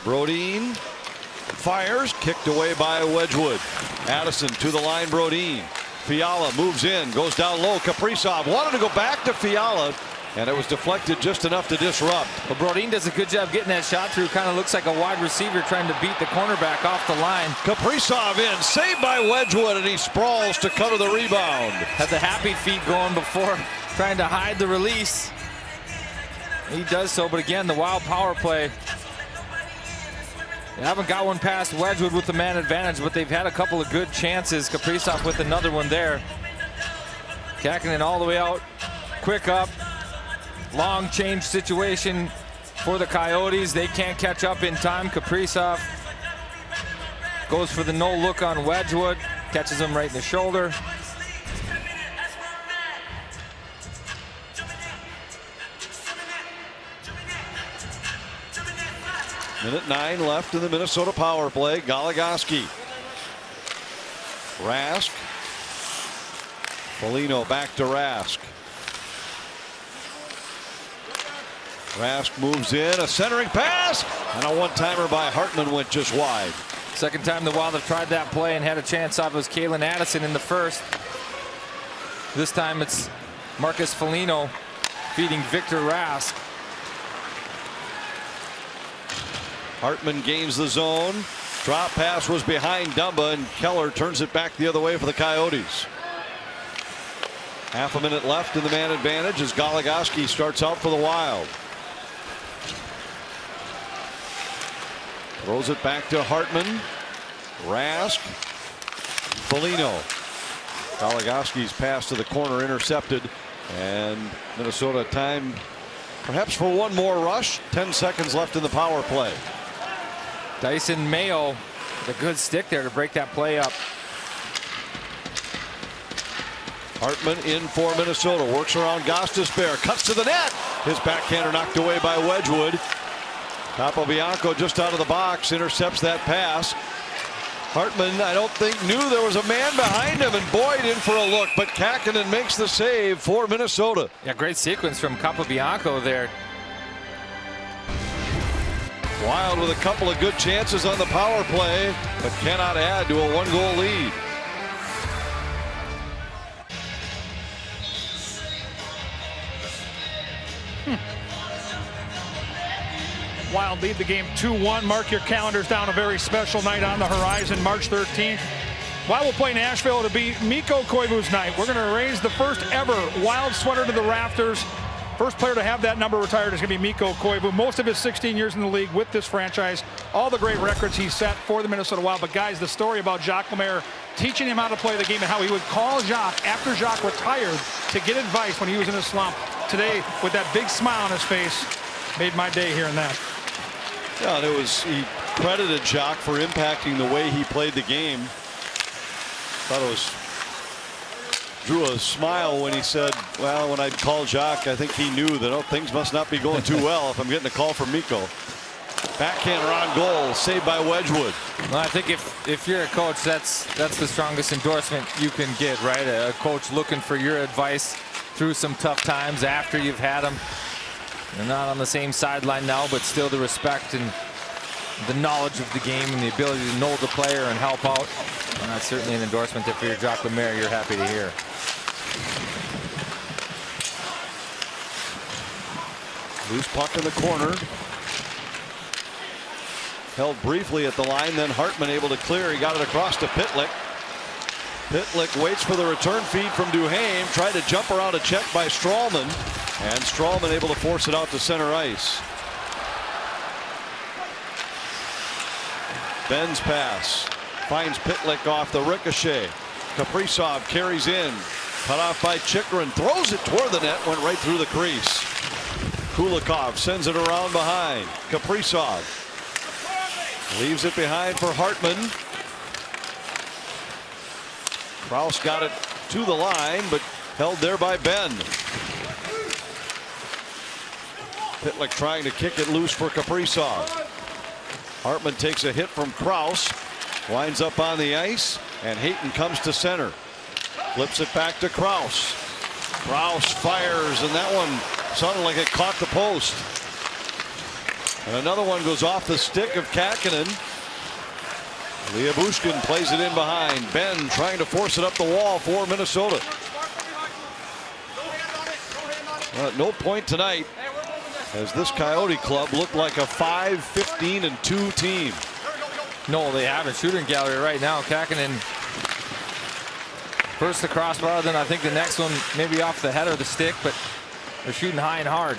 Brodin fires, kicked away by Wedgwood. Addison to the line. Brodin. Fiala moves in, goes down low. Kaprizov wanted to go back to Fiala, and it was deflected just enough to disrupt. Well, Brodin does a good job getting that shot through. Kind of looks like a wide receiver trying to beat the cornerback off the line. Kaprizov in, saved by Wedgwood, and he sprawls to cover the rebound. Had the happy feet going before, trying to hide the release. He does so, but again, the Wild power play. They haven't got one past Wedgwood with the man advantage, but they've had a couple of good chances. Kaprizov with another one there. Kähkönen all the way out, quick up. Long change situation for the Coyotes. They can't catch up in time. Kaprizov goes for the no look on Wedgwood. Catches him right in the shoulder. Minute 9 left in the Minnesota power play. Goligoski. Rask. Foligno back to Rask. Rask moves in, a centering pass, and a one-timer by Hartman went just wide. Second time the Wild have tried that play and had a chance off was Calen Addison in the first. This time it's Marcus Foligno feeding Victor Rask. Hartman gains the zone. Drop pass was behind Dumba, and Keller turns it back the other way for the Coyotes. Half a minute left in the man advantage as Goligoski starts out for the Wild. Throws it back to Hartman. Rask. Foligno. Goligoski's pass to the corner intercepted, and Minnesota time perhaps for one more rush. 10 seconds left in the power play. Dyson Mayo with a good stick there to break that play up. Hartman in for Minnesota, works around Gostisbehere, cuts to the net. His backhander knocked away by Wedgwood. Capobianco just out of the box intercepts that pass. Hartman, I don't think, knew there was a man behind him, and Boyd in for a look, but Kähkönen makes the save for Minnesota. Yeah, great sequence from Capobianco there. Wild with a couple of good chances on the power play, but cannot add to a 1-goal lead. Wild lead the game 2-1. Mark your calendars down. A very special night on the horizon, March 13th. Wild will play Nashville. It'll be Mikko Koivu's night. We're going to raise the first ever Wild sweater to the rafters. First player to have that number retired is going to be Mikko Koivu. Most of his 16 years in the league with this franchise. All the great records he set for the Minnesota Wild. But guys, the story about Jacques Lemaire teaching him how to play the game and how he would call Jacques after Jacques retired to get advice when he was in a slump. Today, with that big smile on his face, made my day hearing that. Yeah, and he credited Jacques for impacting the way he played the game. Thought it was, drew a smile when he said, well, when I'd call Jacques, I think he knew that, oh, things must not be going too well if I'm getting a call from Mikko. Backhander on goal, saved by Wedgwood. Well, I think if you're a coach, that's the strongest endorsement you can get, right? A coach looking for your advice through some tough times after you've had them. They're not on the same sideline now, but still the respect and the knowledge of the game and the ability to know the player and help out. And that's certainly an endorsement that for your Jacques Lemaire, you're happy to hear. Loose puck in the corner. Held briefly at the line, then Hartman able to clear. He got it across to Pitlick. Pitlick waits for the return feed from Duhaime. Tried to jump around a check by Stralman. And Stralman able to force it out to center ice. Ben's pass finds Pitlick off the ricochet. Kaprizov carries in. Cut off by Chychrun. Throws it toward the net. Went right through the crease. Kulikov sends it around behind. Kaprizov leaves it behind for Hartman. Krause got it to the line, but held there by Ben. Pitlick trying to kick it loose for Kaprizov. Hartman takes a hit from Krause. Winds up on the ice, and Hayton comes to center. Flips it back to Krause. Krause fires, and that one sounded like it caught the post. And another one goes off the stick of Kähkönen. Liabushkin plays it in behind. Ben trying to force it up the wall for Minnesota. Well, at no point tonight has this Coyote club looked like a 5-15-2 team. No, they haven't. Shooting gallery right now. Kähkönen first the crossbar, then I think the next one maybe off the head or the stick, but they're shooting high and hard.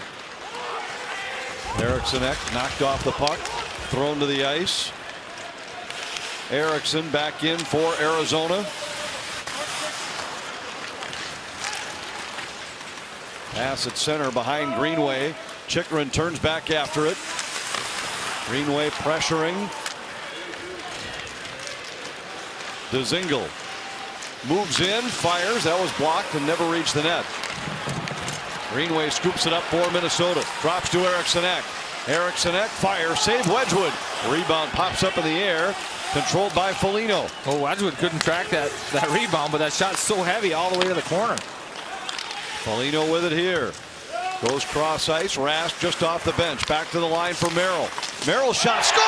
Eriksson knocked off the puck, thrown to the ice. Eriksson back in for Arizona. Pass at center behind Greenway. Chychrun turns back after it. Greenway pressuring. Dzingel moves in, fires. That was blocked and never reached the net. Greenway scoops it up for Minnesota. Drops to Eriksson. Eriksson fires. Save Wedgwood. The rebound pops up in the air. Controlled by Foligno. Oh, Wedgwood couldn't track that rebound, but that shot's so heavy all the way to the corner. Foligno with it here. Goes cross ice. Rask just off the bench. Back to the line for Merrill. Merrill shot. Scores!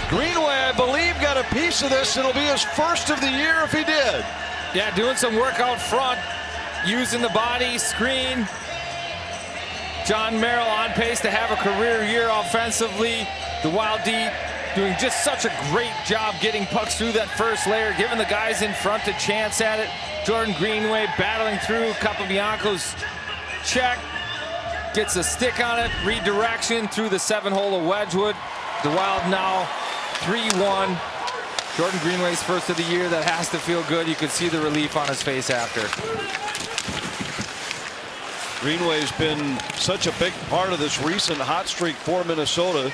Greenway, I believe, got a piece of this. It'll be his first of the year if he did. Yeah, doing some work out front, using the body, screen. John Merrill on pace to have a career year offensively. The Wild D doing just such a great job getting pucks through that first layer, giving the guys in front a chance at it. Jordan Greenway battling through Capobianco's check. Gets a stick on it, redirection through the 7-hole of Wedgwood. The Wild now 3-1. Jordan Greenway's first of the year. That has to feel good. You could see the relief on his face after. Greenway's been such a big part of this recent hot streak for Minnesota.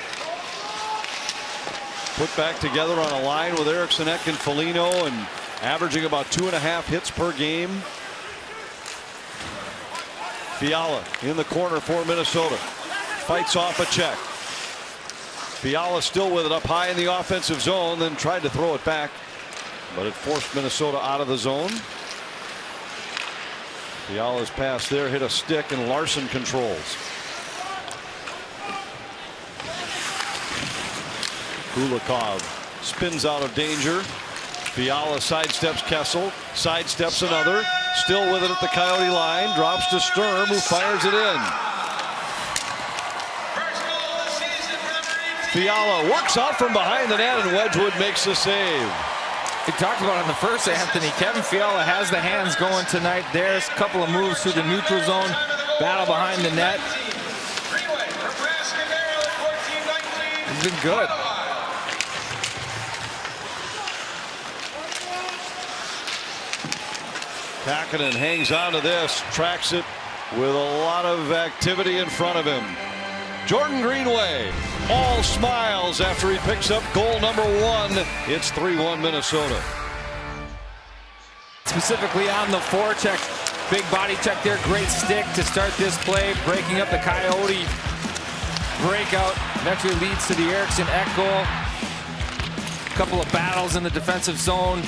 Put back together on a line with Eriksson and Foligno and averaging about 2.5 hits per game. Fiala in the corner for Minnesota. Fights off a check. Fiala still with it up high in the offensive zone, then tried to throw it back, but it forced Minnesota out of the zone. Fiala's pass there hit a stick, and Larson controls. Kulikov spins out of danger. Fiala sidesteps Kessel, sidesteps another, still with it at the Coyote line, drops to Sturm, who fires it in. Fiala works out from behind the net, and Wedgwood makes the save. We talked about it in the first, Anthony. Kevin Fiala has the hands going tonight. There's a couple of moves through the neutral zone, battle behind the net. He's been good. Kakkonen hangs on to this, tracks it with a lot of activity in front of him. Jordan Greenway, all smiles after he picks up goal number 1. It's 3-1 Minnesota. Specifically on the forecheck, big body check there, great stick to start this play, breaking up the Coyote breakout. Eventually leads to the Eriksson Ek goal. A couple of battles in the defensive zone.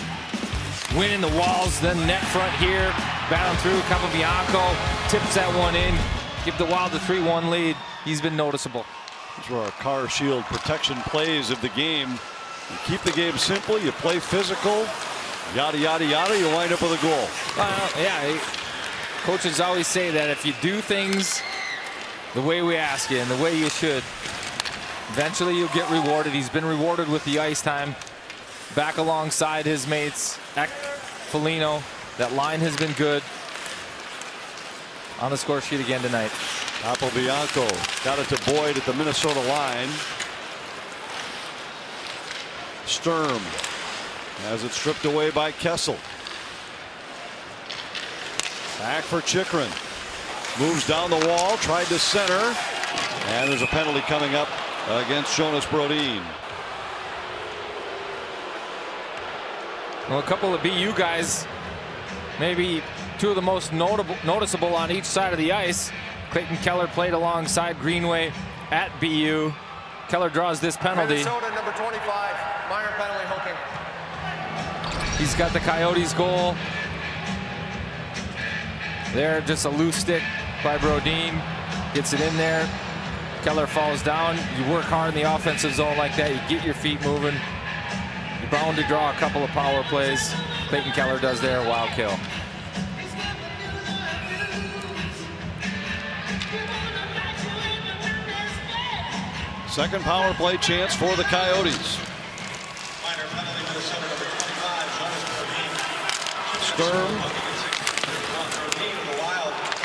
Winning the walls, then net front here, battling through. Capobianco tips that one in, give the Wild the 3-1 lead. He's been noticeable. These are our car shield protection plays of the game. You keep the game simple, you play physical, yada yada yada, you wind up with a goal. Yeah, coaches always say that if you do things the way we ask you and the way you should, eventually you'll get rewarded. He's been rewarded with the ice time. Back alongside his mates, Ek, Foligno. That line has been good. On the score sheet again tonight. Capobianco got it to Boyd at the Minnesota line. Sturm has it stripped away by Kessel. Back for Chychrun. Moves down the wall, tried to center, and there's a penalty coming up against Jonas Brodin. Well, a couple of BU guys, maybe two of the most noticeable on each side of the ice. Clayton Keller played alongside Greenway at BU. Keller draws this penalty. Minnesota, number 25, minor penalty hooking. He's got the Coyotes goal. There, just a loose stick by Brodin. Gets it in there. Keller falls down. You work hard in the offensive zone like that. You get your feet moving. You're bound to draw a couple of power plays. Clayton Keller does there, a wild kill. Second power play chance for the Coyotes. Sturm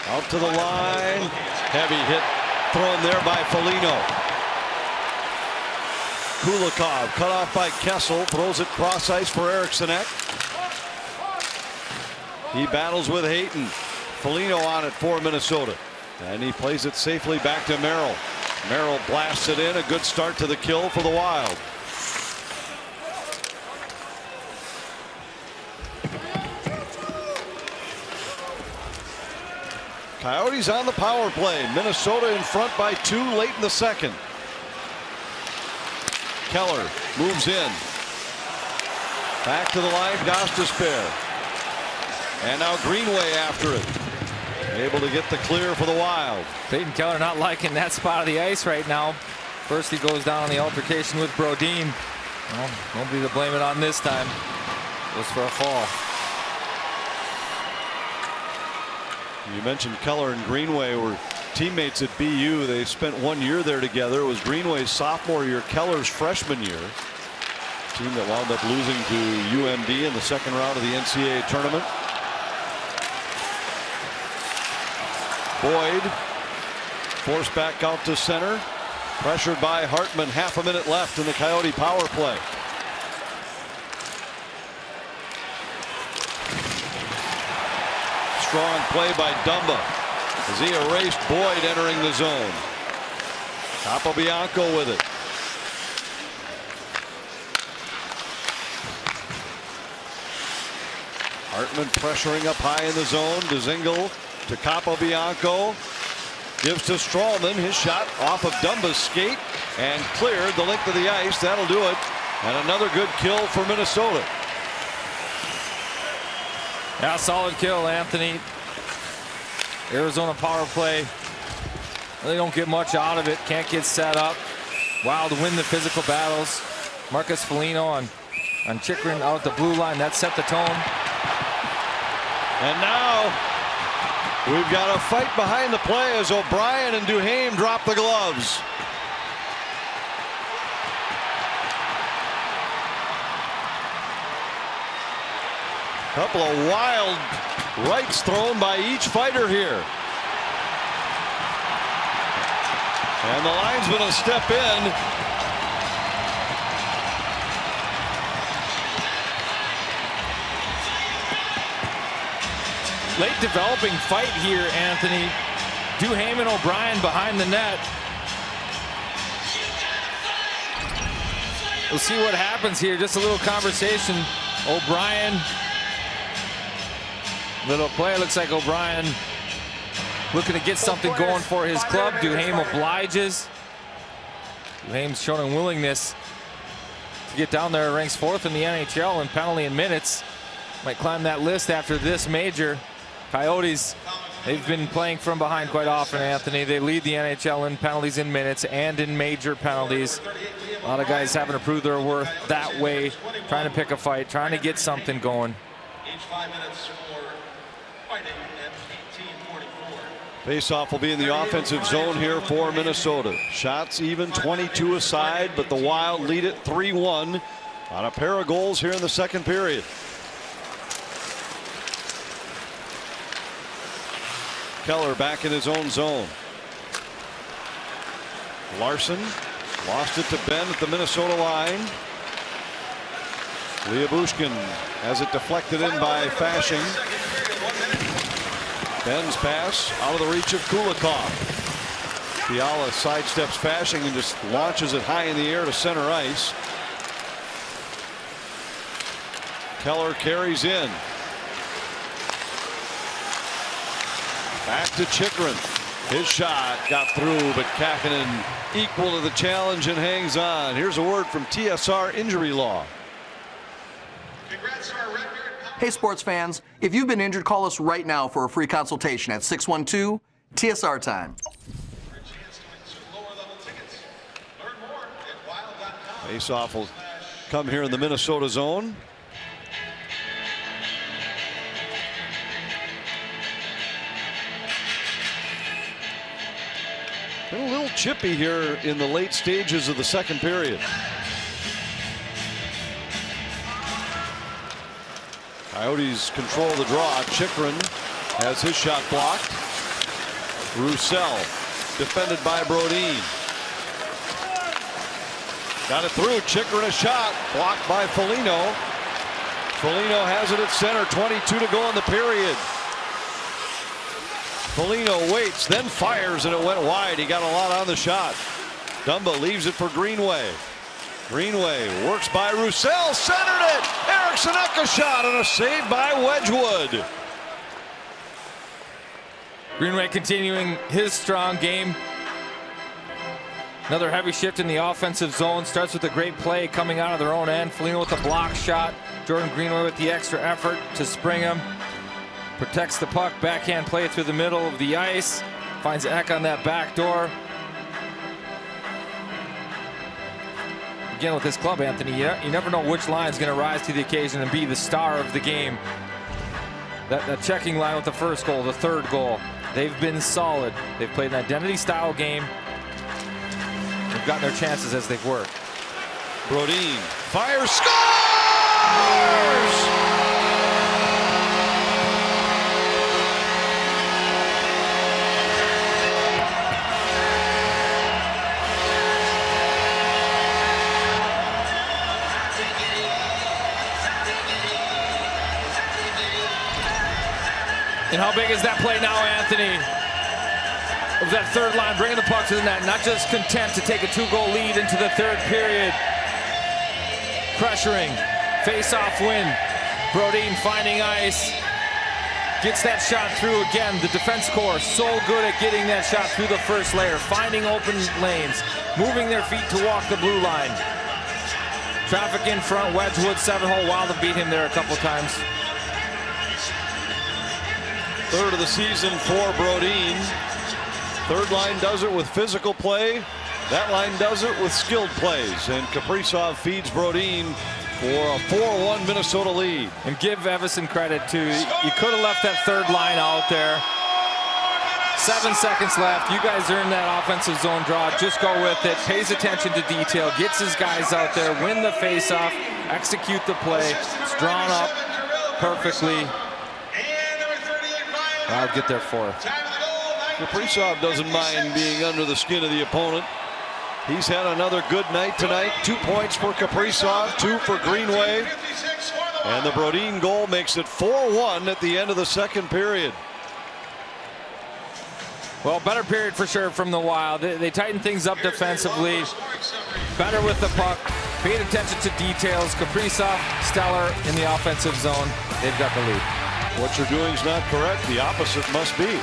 out to the line. Heavy hit thrown there by Foligno. Kulikov cut off by Kessel, throws it cross ice for Eriksson Ek. He battles with Hayton. Foligno on it for Minnesota, and he plays it safely back to Merrill. Merrill blasts it in. A good start to the kill for the Wild. Coyotes on the power play. Minnesota in front by 2 late in the second. Keller moves in. Back to the line, Gostisbehere. And now Greenway after it. Able to get the clear for the Wild. Clayton Keller not liking that spot of the ice right now. First he goes down on the altercation with Brodin. Well, nobody to blame it on this time. Goes for a fall. You mentioned Keller and Greenway were teammates at BU. They spent 1 year there together. It was Greenway's sophomore year, Keller's freshman year. Team that wound up losing to UMD in the second round of the NCAA tournament. Boyd forced back out to center. Pressured by Hartman. Half a minute left in the Coyote power play. Strong play by Dumba as he erased Boyd entering the zone. Capobianco with it. Hartman pressuring up high in the zone. Dzingel to Capobianco. Gives to Strawman. His shot off of Dumba's skate and cleared the length of the ice. That'll do it. And another good kill for Minnesota. Yeah, solid kill, Anthony. Arizona power play. They don't get much out of it. Can't get set up. Wild to win the physical battles. Marcus Foligno on Chychrun out at the blue line. That set the tone. And now we've got a fight behind the play as O'Brien and Duhaime drop the gloves. Couple of wild rights thrown by each fighter here. And the linesman will step in. Late developing fight here, Anthony. Duhaime and O'Brien behind the net. We'll see what happens here. Just a little conversation. O'Brien. Little play. Looks like O'Brien looking to get something going for his club. Duhaime obliges. Duhaime's showing willingness to get down there. Ranks 4th in the NHL in penalty and minutes. Might climb that list after this major. Coyotes, they've been playing from behind quite often, Anthony. They lead the NHL in penalties in minutes and in major penalties. A lot of guys having to prove their worth that way, trying to pick a fight, trying to get something going. Each 5 minutes for fighting at 18:44. Faceoff will be in the offensive zone here for Minnesota. Shots even, 22 aside, but the Wild lead it 3-1 on a pair of goals here in the second period. Keller back in his own zone. Larson lost it to Ben at the Minnesota line. Liabushkin has it deflected in by Fasching. Ben's pass out of the reach of Kulikov. Fiala sidesteps Fasching and just launches it high in the air to center ice. Keller carries in. Back to Chychrun. His shot got through, but Kähkönen equal to the challenge and hangs on. Here's a word from TSR Injury Law. Hey, sports fans, if you've been injured, call us right now for a free consultation at 612 TSR time. Faceoff will come here in the Minnesota zone. Been a little chippy here in the late stages of the second period. Coyotes control the draw. Chychrun has his shot blocked. Roussel defended by Brodin. Got it through. Chychrun a shot blocked by Foligno. Foligno has it at center. 22 to go in the period. Foligno waits, then fires, and it went wide. He got a lot on the shot. Dumba leaves it for Greenway. Greenway works by Roussel, centered it. Eriksson Ek a shot and a save by Wedgwood. Greenway continuing his strong game. Another heavy shift in the offensive zone. Starts with a great play coming out of their own end. Foligno with a block shot. Jordan Greenway with the extra effort to spring him. Protects the puck, backhand play through the middle of the ice. Finds Ek on that back door. Again with this club, Anthony, you never know which line is going to rise to the occasion and be the star of the game. That checking line with the first goal, the third goal, they've been solid. They've played an identity style game. They've gotten their chances as they've worked. Brodin fires, scores! And how big is that play now, Anthony? Of that third line, bringing the puck to the net, not just content to take a 2-goal lead into the third period. Pressuring, face-off win. Brodin finding ice. Gets that shot through again. The defense core so good at getting that shot through the first layer, finding open lanes, moving their feet to walk the blue line. Traffic in front, Wedgwood, 7-hole. Wild have beat him there a couple times. Third of the season for Brodin. Third line does it with physical play. That line does it with skilled plays. And Kaprizov feeds Brodin for a 4-1 Minnesota lead. And give Evison credit too. You could have left that third line out there. 7 seconds left. You guys earned that offensive zone draw. Just go with it. Pays attention to detail. Gets his guys out there. Win the faceoff. Execute the play. It's drawn up perfectly. I'll get there fourth. Kaprizov doesn't mind being under the skin of the opponent. He's had another good night tonight. 2 points for Kaprizov, 2 for Greenway. And the Brodin goal makes it 4-1 at the end of the second period. Well, better period for sure from the Wild. They tightened things up defensively. Better with the puck. Paid attention to details. Kaprizov, stellar in the offensive zone. They've got the lead. What you're doing is not correct. The opposite must be.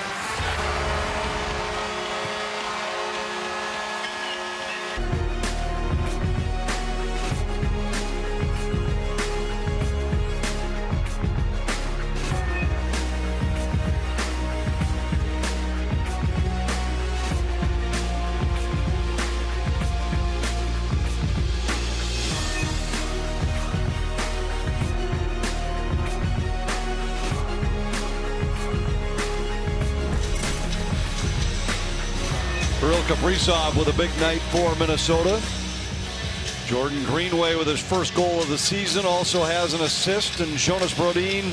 Kaprizov with a big night for Minnesota. Jordan Greenway with his first goal of the season also has an assist, and Jonas Brodin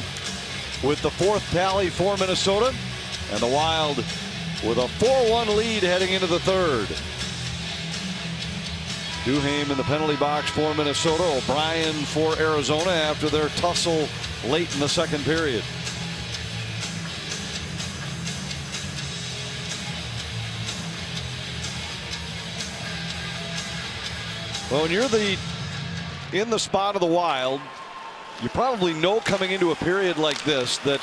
with the 4th tally for Minnesota. And the Wild with a 4-1 lead heading into the third. Duhaime in the penalty box for Minnesota. O'Brien for Arizona after their tussle late in the second period. Well, when you're in the spot of the Wild, you probably know coming into a period like this that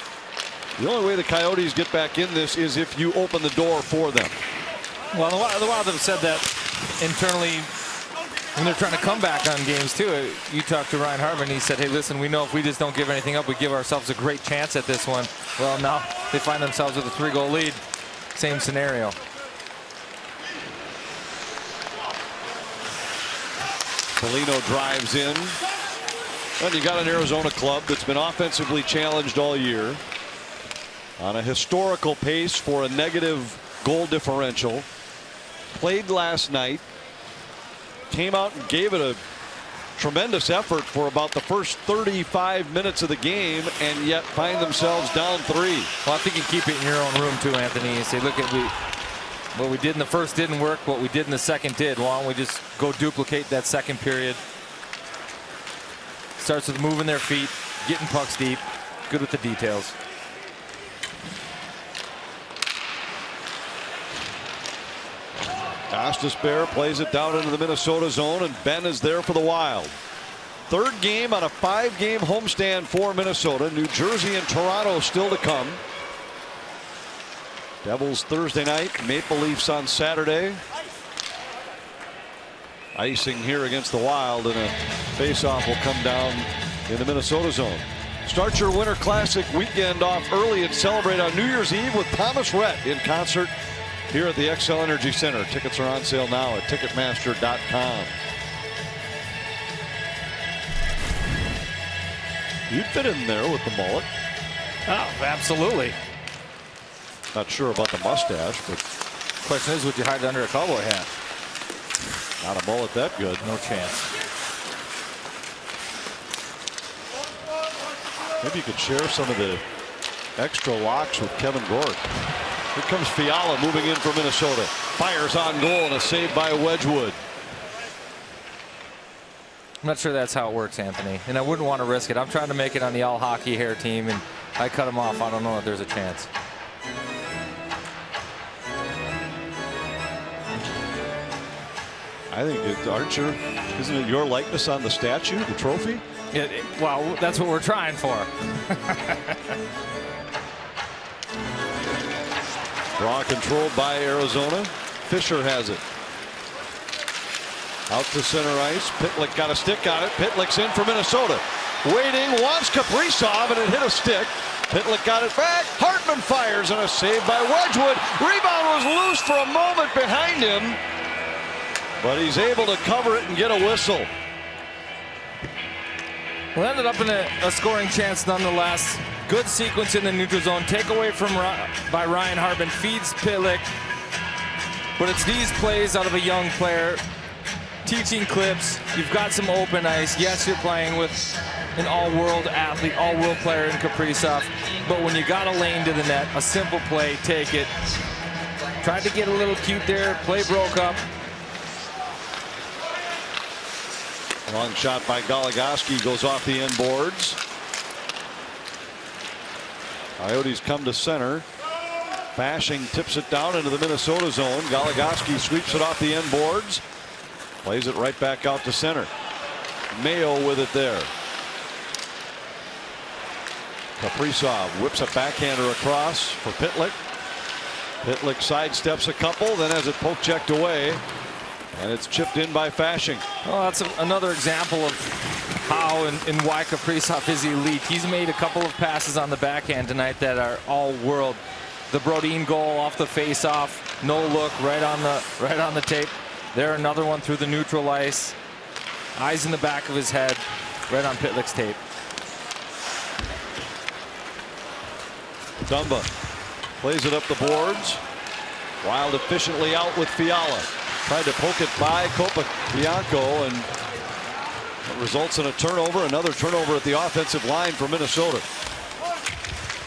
the only way the Coyotes get back in this is if you open the door for them. Well, the Wild have said that internally when they're trying to come back on games too. You talked to Ryan Hartman, he said, hey, listen, we know if we just don't give anything up, we give ourselves a great chance at this one. Well, now they find themselves with a 3-goal lead. Same scenario. Polino drives in. And you got an Arizona club that's been offensively challenged all year. On a historical pace for a negative goal differential. Played last night. Came out and gave it a tremendous effort for about the first 35 minutes of the game, and yet find themselves down 3. Well, I think you keep it in your own room too, Anthony, and say, look at what we did in the first didn't work. What we did in the second did. Why don't we just go duplicate that second period? Starts with moving their feet, getting pucks deep, good with the details. Gostisbehere plays it down into the Minnesota zone, and Ben is there for the Wild. Third game on a 5-game homestand for Minnesota. New Jersey and Toronto still to come. Devils Thursday night, Maple Leafs on Saturday. Icing here against the Wild, and a faceoff will come down in the Minnesota zone. Start your Winter Classic weekend off early and celebrate on New Year's Eve with Thomas Rhett in concert here at the Xcel Energy Center. Tickets are on sale now at Ticketmaster.com. You'd fit in there with the mullet. Oh, absolutely. Not sure about the mustache, but question is, would you hide it under a cowboy hat? Not a mullet that good. No chance. Maybe you could share some of the extra locks with Kevin Gord. Here comes Fiala moving in for Minnesota. Fires on goal, and a save by Wedgwood. I'm not sure that's how it works, Anthony, and I wouldn't want to risk it. I'm trying to make it on the all hockey hair team, and I cut him off. I don't know if there's a chance. I think isn't it your likeness on the statue, the trophy? Well, that's what we're trying for. Draw controlled by Arizona. Fisher has it. Out to center ice. Pitlick got a stick on it. Pitlick's in for Minnesota. Waiting, wants Kaprizov, and it hit a stick. Pitlick got it back. Hartman fires, and a save by Wedgwood. Rebound was loose for a moment behind him, but he's able to cover it and get a whistle. Well, ended up in a scoring chance nonetheless. Good sequence in the neutral zone. Takeaway by Ryan Hartman. Feeds Pitlick. But it's these plays out of a young player. Teaching clips. You've got some open ice. Yes, you're playing with an all-world athlete, all-world player in Kaprizov. But when you got a lane to the net, a simple play, take it. Tried to get a little cute there. Play broke up. Long shot by Goligoski goes off the end boards. Coyotes come to center. Fasching tips it down into the Minnesota zone. Goligoski sweeps it off the end boards. Plays it right back out to center. Mayo with it there. Kaprizov whips a backhander across for Pitlick. Pitlick sidesteps a couple, then has it poke checked away, and it's chipped in by Fasching. Well, that's another example of how and why Kaprizov is elite. He's made a couple of passes on the backhand tonight that are all world. The Brodin goal off the face-off, no look, right on the tape. There, another one through the neutral ice. Eyes in the back of his head, right on Pitlick's tape. Dumba plays it up the boards. Wild efficiently out with Fiala. Tried to poke it by Bianco, and it results in a turnover. Another turnover at the offensive line for Minnesota.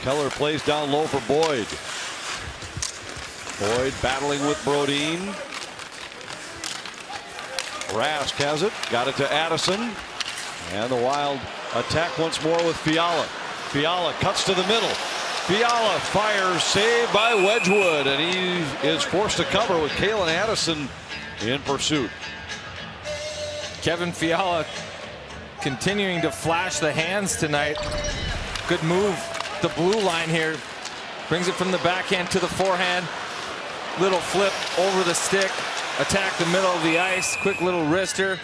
Keller plays down low for Boyd. Boyd battling with Brodin. Rask has it. Got it to Addison. And the Wild attack once more with Fiala. Fiala cuts to the middle. Fiala fires, saved by Wedgwood, and he is forced to cover with Kalen Addison in pursuit. Kevin Fiala continuing to flash the hands tonight. Good move. The blue line here brings it from the backhand to the forehand. Little flip over the stick. Attack the middle of the ice. Quick little wrister.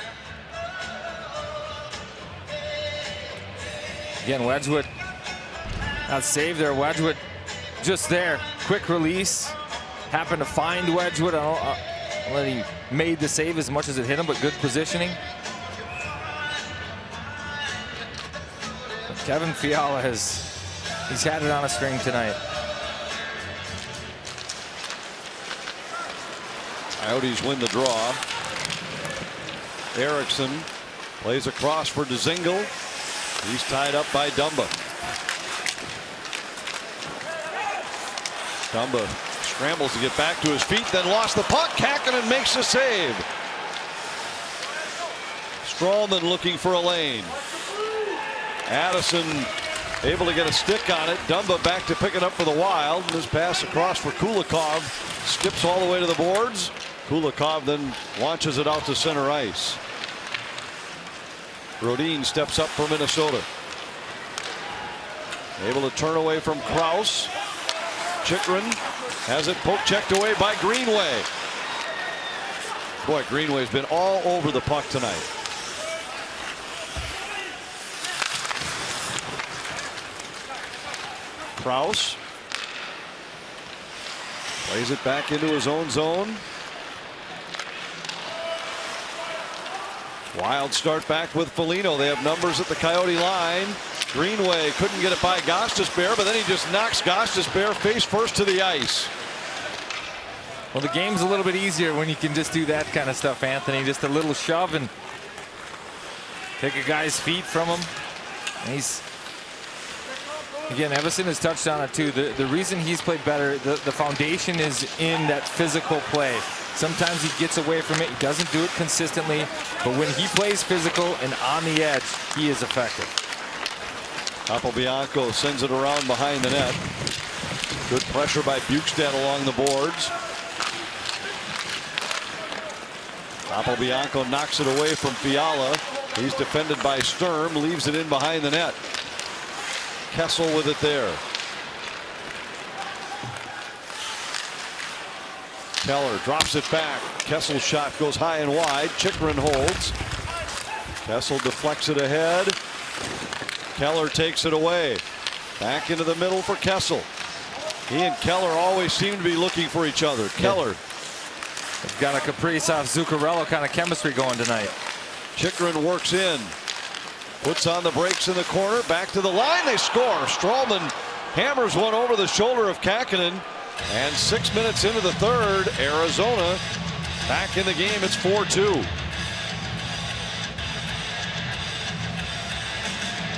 Again, Wedgwood. That save there. Wedgwood just there. Quick release. Happened to find Wedgwood. I don't know that he made the save as much as it hit him, but good positioning. But Kevin Fiala he's had it on a string tonight. Coyotes win the draw. Erickson plays across for Dzingel. He's tied up by Dumba. Dumba scrambles to get back to his feet, then lost the puck. Kähkönen makes the save. Stralman looking for a lane. Addison able to get a stick on it. Dumba back to pick it up for the Wild. This pass across for Kulikov. Skips all the way to the boards. Kulikov then launches it out to center ice. Brodin steps up for Minnesota. Able to turn away from Kraus. Chychrun has it poke checked away by Greenway. Boy, Greenway's been all over the puck tonight. Kraus plays it back into his own zone. Wild start back with Foligno. They have numbers at the Coyote line. Greenway couldn't get it by Gostisbehere, but then he just knocks Gostisbehere face first to the ice. Well, the game's a little bit easier when you can just do that kind of stuff, Anthony. Just a little shove and take a guy's feet from him. And he's, again, Evason has touched on it too. The reason he's played better, the foundation is in that physical play. Sometimes he gets away from it. He doesn't do it consistently. But when he plays physical and on the edge, he is effective. Capobianco sends it around behind the net. Good pressure by Bukestad along the boards. Capobianco knocks it away from Fiala. He's defended by Sturm, leaves it in behind the net. Kessel with it there. Keller drops it back. Kessel's shot goes high and wide. Chychrun holds. Kessel deflects it ahead. Keller takes it away. Back into the middle for Kessel. He and Keller always seem to be looking for each other. Keller. They've got a Kaprizov-Zuccarello kind of chemistry going tonight. Chychrun works in. Puts on the brakes in the corner. Back to the line. They score. Stralman hammers one over the shoulder of Kähkönen. And 6 minutes into the third, Arizona back in the game. It's 4-2.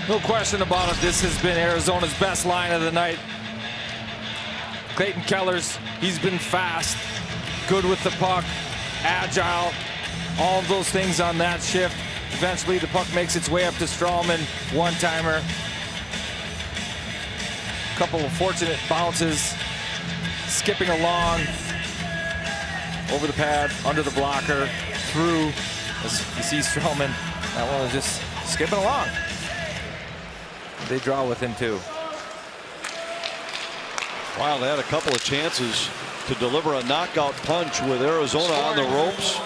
No question about it. This has been Arizona's best line of the night. Clayton Keller's, he's been fast, good with the puck, agile, all of those things on that shift. Eventually the puck makes its way up to Stralman, one-timer. Couple of fortunate bounces, skipping along over the pad, under the blocker, through. As you see Stralman, that one was just skipping along. They draw with him too. Wild had a couple of chances to deliver a knockout punch with Arizona on the ropes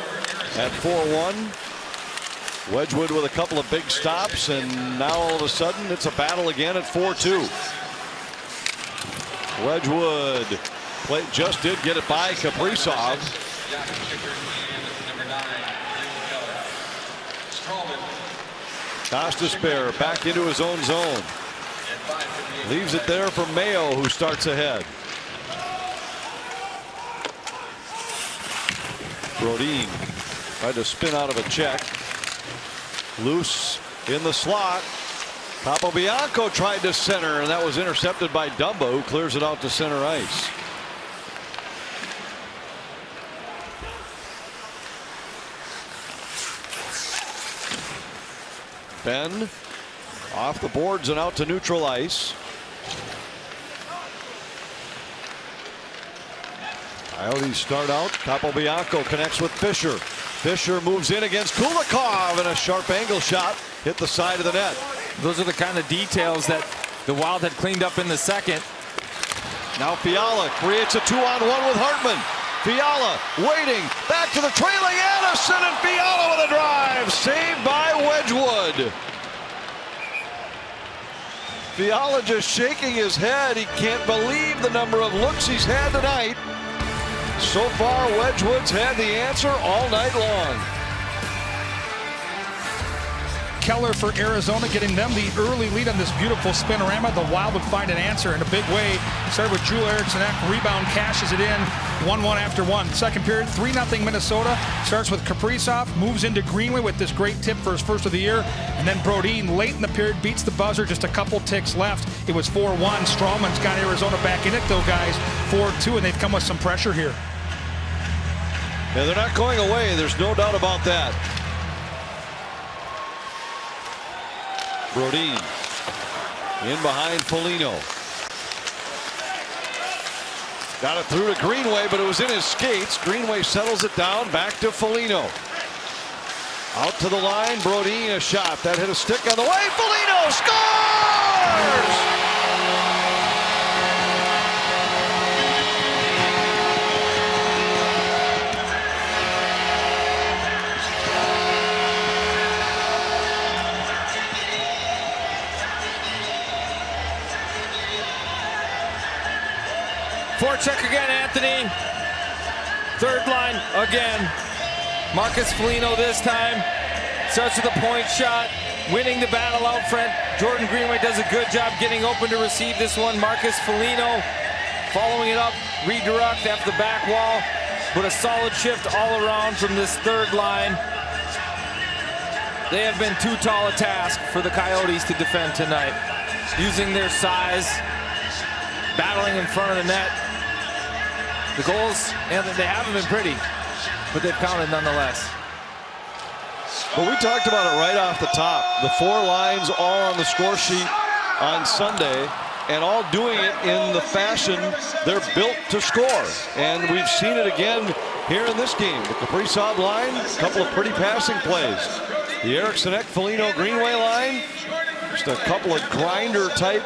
at 4-1. Wedgwood with a couple of big stops, and now all of a sudden it's a battle again at 4-2. Wedgwood just did get it by Kaprizov. Gostisbehere back into his own zone. Leaves it there for Mayo, who starts ahead. Brodin tried to spin out of a check. Loose in the slot. Capobianco tried to center, and that was intercepted by Dumba, who clears it out to center ice. Ben off the boards and out to neutral ice. Coyotes start out. Capobianco connects with Fisher. Fisher moves in against Kulikov, and a sharp angle shot hit the side of the net. Those are the kind of details that the Wild had cleaned up in the second. Now Fiala creates a 2-on-1 with Hartman. Fiala waiting, back to the trailing Addison, and Fiala with a drive, saved by Wedgwood. Fiala just shaking his head. He can't believe the number of looks he's had tonight. So far, Wedgwood's had the answer all night long. Keller for Arizona, getting them the early lead on this beautiful spinorama. The Wild would find an answer in a big way. Started with Joel Eriksson. Rebound cashes it in. 1-1 after one. Second period, 3-0 Minnesota. Starts with Kaprizov. Moves into Greenway with this great tip for his first of the year. And then Brodin late in the period beats the buzzer. Just a couple ticks left. It was 4-1. Stralman's got Arizona back in it though, guys. 4-2, and they've come with some pressure here. Yeah, they're not going away. There's no doubt about that. Brodin in behind Foligno. Got it through to Greenway, but it was in his skates. Greenway settles it down, back to Foligno. Out to the line, Brodin, a shot. That hit a stick on the way. Foligno scores! Forecheck again, Anthony. Third line again. Marcus Foligno this time. Starts with a point shot. Winning the battle out front. Jordan Greenway does a good job getting open to receive this one. Marcus Foligno following it up. Redirect after the back wall. But a solid shift all around from this third line. They have been too tall a task for the Coyotes to defend tonight. Using their size. Battling in front of the net. The goals, and they haven't been pretty, but they've counted nonetheless. But we talked about it right off the top. The four lines all on the score sheet on Sunday, and all doing it in the fashion they're built to score. And we've seen it again here in this game. The Kaprizov line, a couple of pretty passing plays. The Eriksson, Foligno, Greenway line, just a couple of grinder-type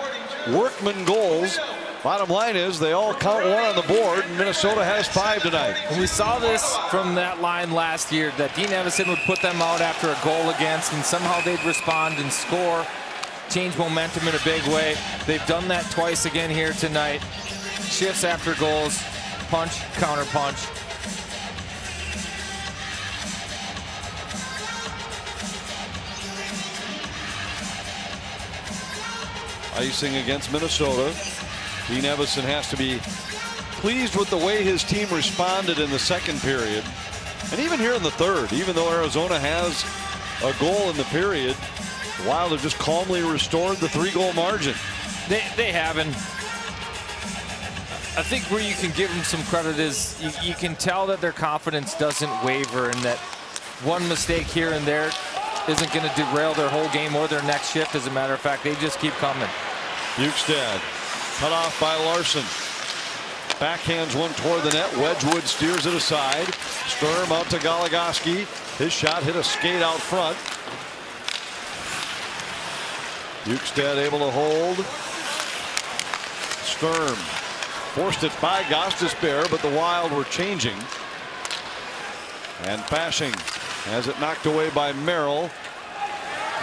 workman goals Bottom line is they all count one on the board, and Minnesota has 5 tonight. And we saw this from that line last year, that Dean Evison would put them out after a goal against, and somehow they'd respond and score, change momentum in a big way. They've done that twice again here tonight. Shifts after goals, punch, counter punch. Icing against Minnesota. Dean Evison has to be pleased with the way his team responded in the second period. And even here in the third, even though Arizona has a goal in the period, the Wild have just calmly restored the 3-goal margin. They haven't. I think where you can give them some credit is you can tell that their confidence doesn't waver, and that one mistake here and there isn't going to derail their whole game or their next shift. As a matter of fact, they just keep coming. Bukestad cut off by Larson. Backhands one toward the net. Wedgwood steers it aside. Sturm out to Goligoski. His shot hit a skate out front. Bukestad able to hold. Sturm forced it by Gostisbehere, but the Wild were changing. And Fasching has it knocked away by Merrill.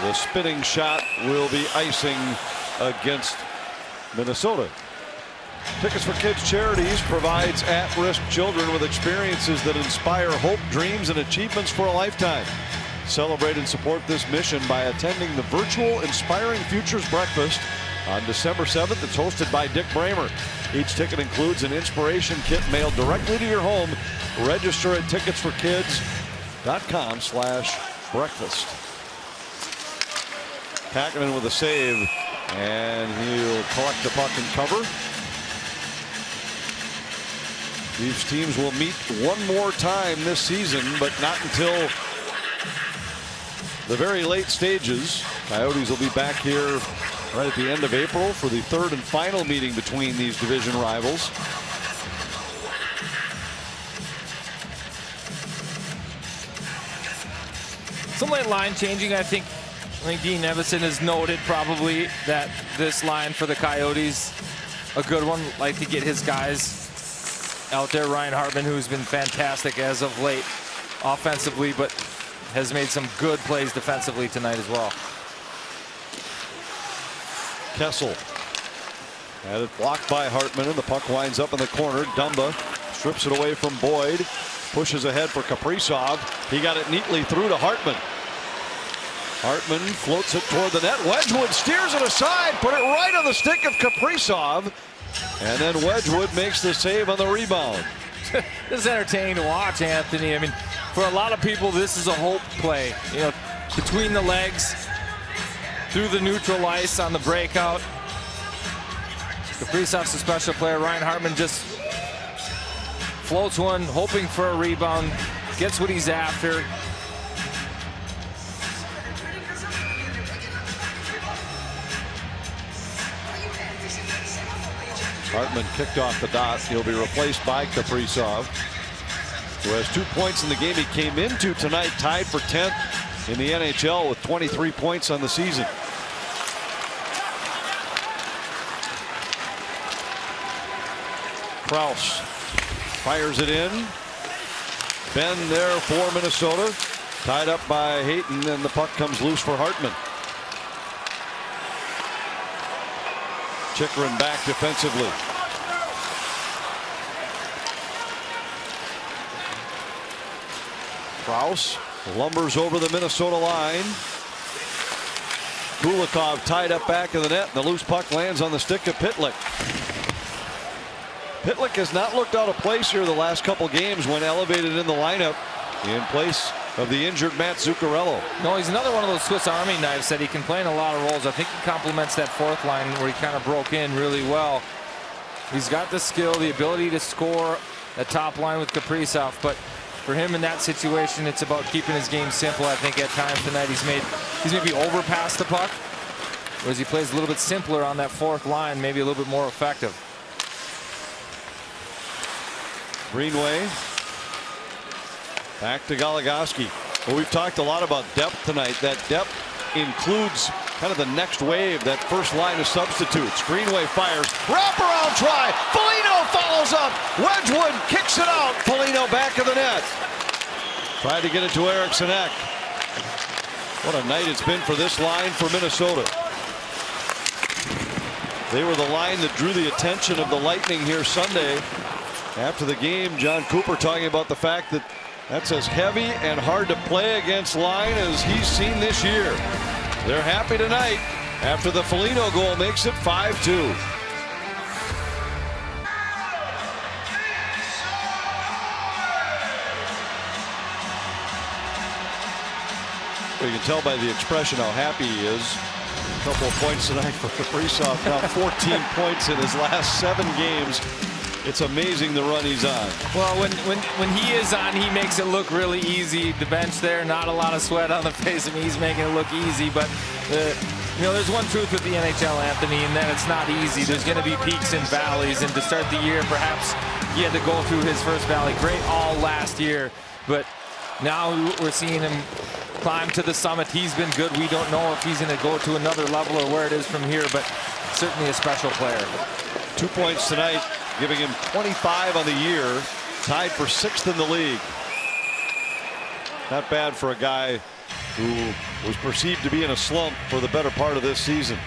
The spinning shot will be icing against Minnesota. Tickets for Kids Charities provides at-risk children with experiences that inspire hope, dreams, and achievements for a lifetime. Celebrate and support this mission by attending the virtual Inspiring Futures Breakfast on December 7th. It's hosted by Dick Bramer. Each ticket includes an inspiration kit mailed directly to your home. Register at ticketsforkids.com/breakfast. Kackman with a save, and he'll collect the puck and cover. These teams will meet one more time this season, but not until the very late stages. Coyotes will be back here right at the end of April for the third and final meeting between these division rivals. Some late line changing. I think Dean Evison has noted probably that this line for the Coyotes, a good one. Like to get his guys out there. Ryan Hartman, who's been fantastic as of late offensively, but has made some good plays defensively tonight as well. Kessel had it blocked by Hartman, and the puck winds up in the corner. Dumba strips it away from Boyd, pushes ahead for Kaprizov. He got it neatly through to Hartman. Hartman floats it toward the net. Wedgwood steers it aside, put it right on the stick of Kaprizov, and then Wedgwood makes the save on the rebound. This is entertaining to watch, Anthony. I mean, for a lot of people, this is a hope play. You know, between the legs, through the neutral ice on the breakout. Kaprizov's a special player. Ryan Hartman just floats one, hoping for a rebound, gets what he's after. Hartman kicked off the dot. He'll be replaced by Kaprizov, who has 2 points in the game he came into tonight, tied for 10th in the NHL with 23 points on the season. Kraus fires it in. Benn there for Minnesota. Tied up by Hayton, and the puck comes loose for Hartman. Chychrun back defensively. Kraus lumbers over the Minnesota line. Kulikov tied up back in the net, and the loose puck lands on the stick of Pitlick. Pitlick has not looked out of place here the last couple games when elevated in the lineup in place of the injured Matt Zuccarello. No, he's another one of those Swiss Army knives that he can play in a lot of roles. I think he complements that fourth line where he kind of broke in really well. He's got the skill, the ability to score at top line with Kaprizov, but for him in that situation, it's about keeping his game simple. I think at times tonight he's maybe overpassed the puck, whereas he plays a little bit simpler on that fourth line, maybe a little bit more effective. Greenway back to Goligoski. Well, we've talked a lot about depth tonight. That depth includes kind of the next wave, that first line of substitutes. Greenway fires, wraparound try, Foligno follows up, Wedgwood kicks it out, Foligno back of the net. Tried to get it to Eriksson Ek. What a night it's been for this line for Minnesota. They were the line that drew the attention of the Lightning here Sunday. After the game, John Cooper talking about the fact that that's as heavy and hard to play against line as he's seen this year. They're happy tonight after the Foligno goal makes it 5-2. You can tell by the expression how happy he is. A couple of points tonight for Kaprizov. Now 14 points in his last 7 games. It's amazing the run he's on. Well, when he is on, he makes it look really easy. The bench there, not a lot of sweat on the face. I mean, he's making it look easy. But there's one truth with the NHL, Anthony, and that it's not easy. There's going to be peaks and valleys. And to start the year, perhaps he had to go through his first valley. Great all last year, but now we're seeing him climb to the summit. He's been good. We don't know if he's going to go to another level or where it is from here, but certainly a special player. 2 points tonight, giving him 25 on the year, tied for 6th in the league. Not bad for a guy who was perceived to be in a slump for the better part of this season.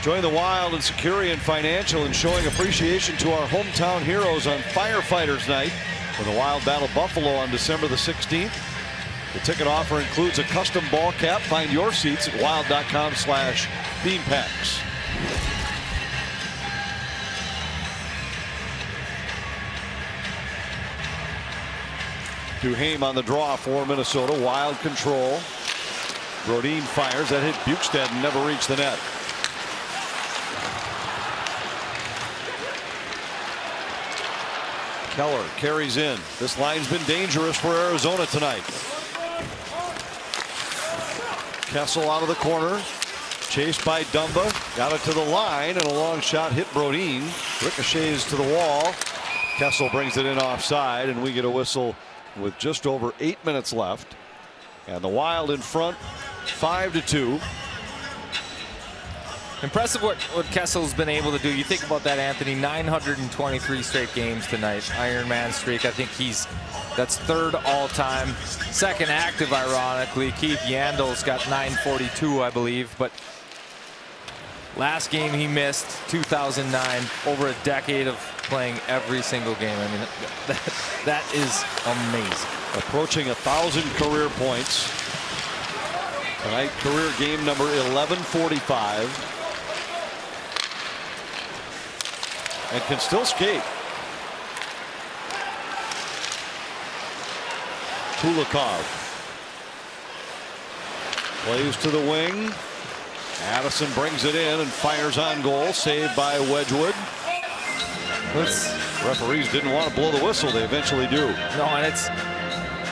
Join the Wild and Securian Financial in showing appreciation to our hometown heroes on Firefighters Night when the Wild battle Buffalo on December the 16th. The ticket offer includes a custom ball cap. Find your seats at wild.com/theme packs. Duhaime on the draw for Minnesota. Wild control. Brodin fires. That hit Bukestad and never reached the net. Keller carries in. This line's been dangerous for Arizona tonight. Kessel out of the corner. Chased by Dumba. Got it to the line, and a long shot hit Brodin. Ricochets to the wall. Kessel brings it in offside, and we get a whistle with just over 8 minutes left. And the Wild in front, 5-2. Impressive what Kessel's been able to do. You think about that, Anthony, 923 straight games tonight. Iron Man streak. I think that's 3rd all-time. 2nd active, ironically. Keith Yandel's got 942, I believe. But last game he missed, 2009, over a decade of playing every single game. I mean, that is amazing. Approaching 1,000 career points. Tonight, career game number 1145. And can still skate. Kulikov plays to the wing. Addison brings it in and fires on goal. Saved by Wedgwood. Referees didn't want to blow the whistle. They eventually do. No, and it's,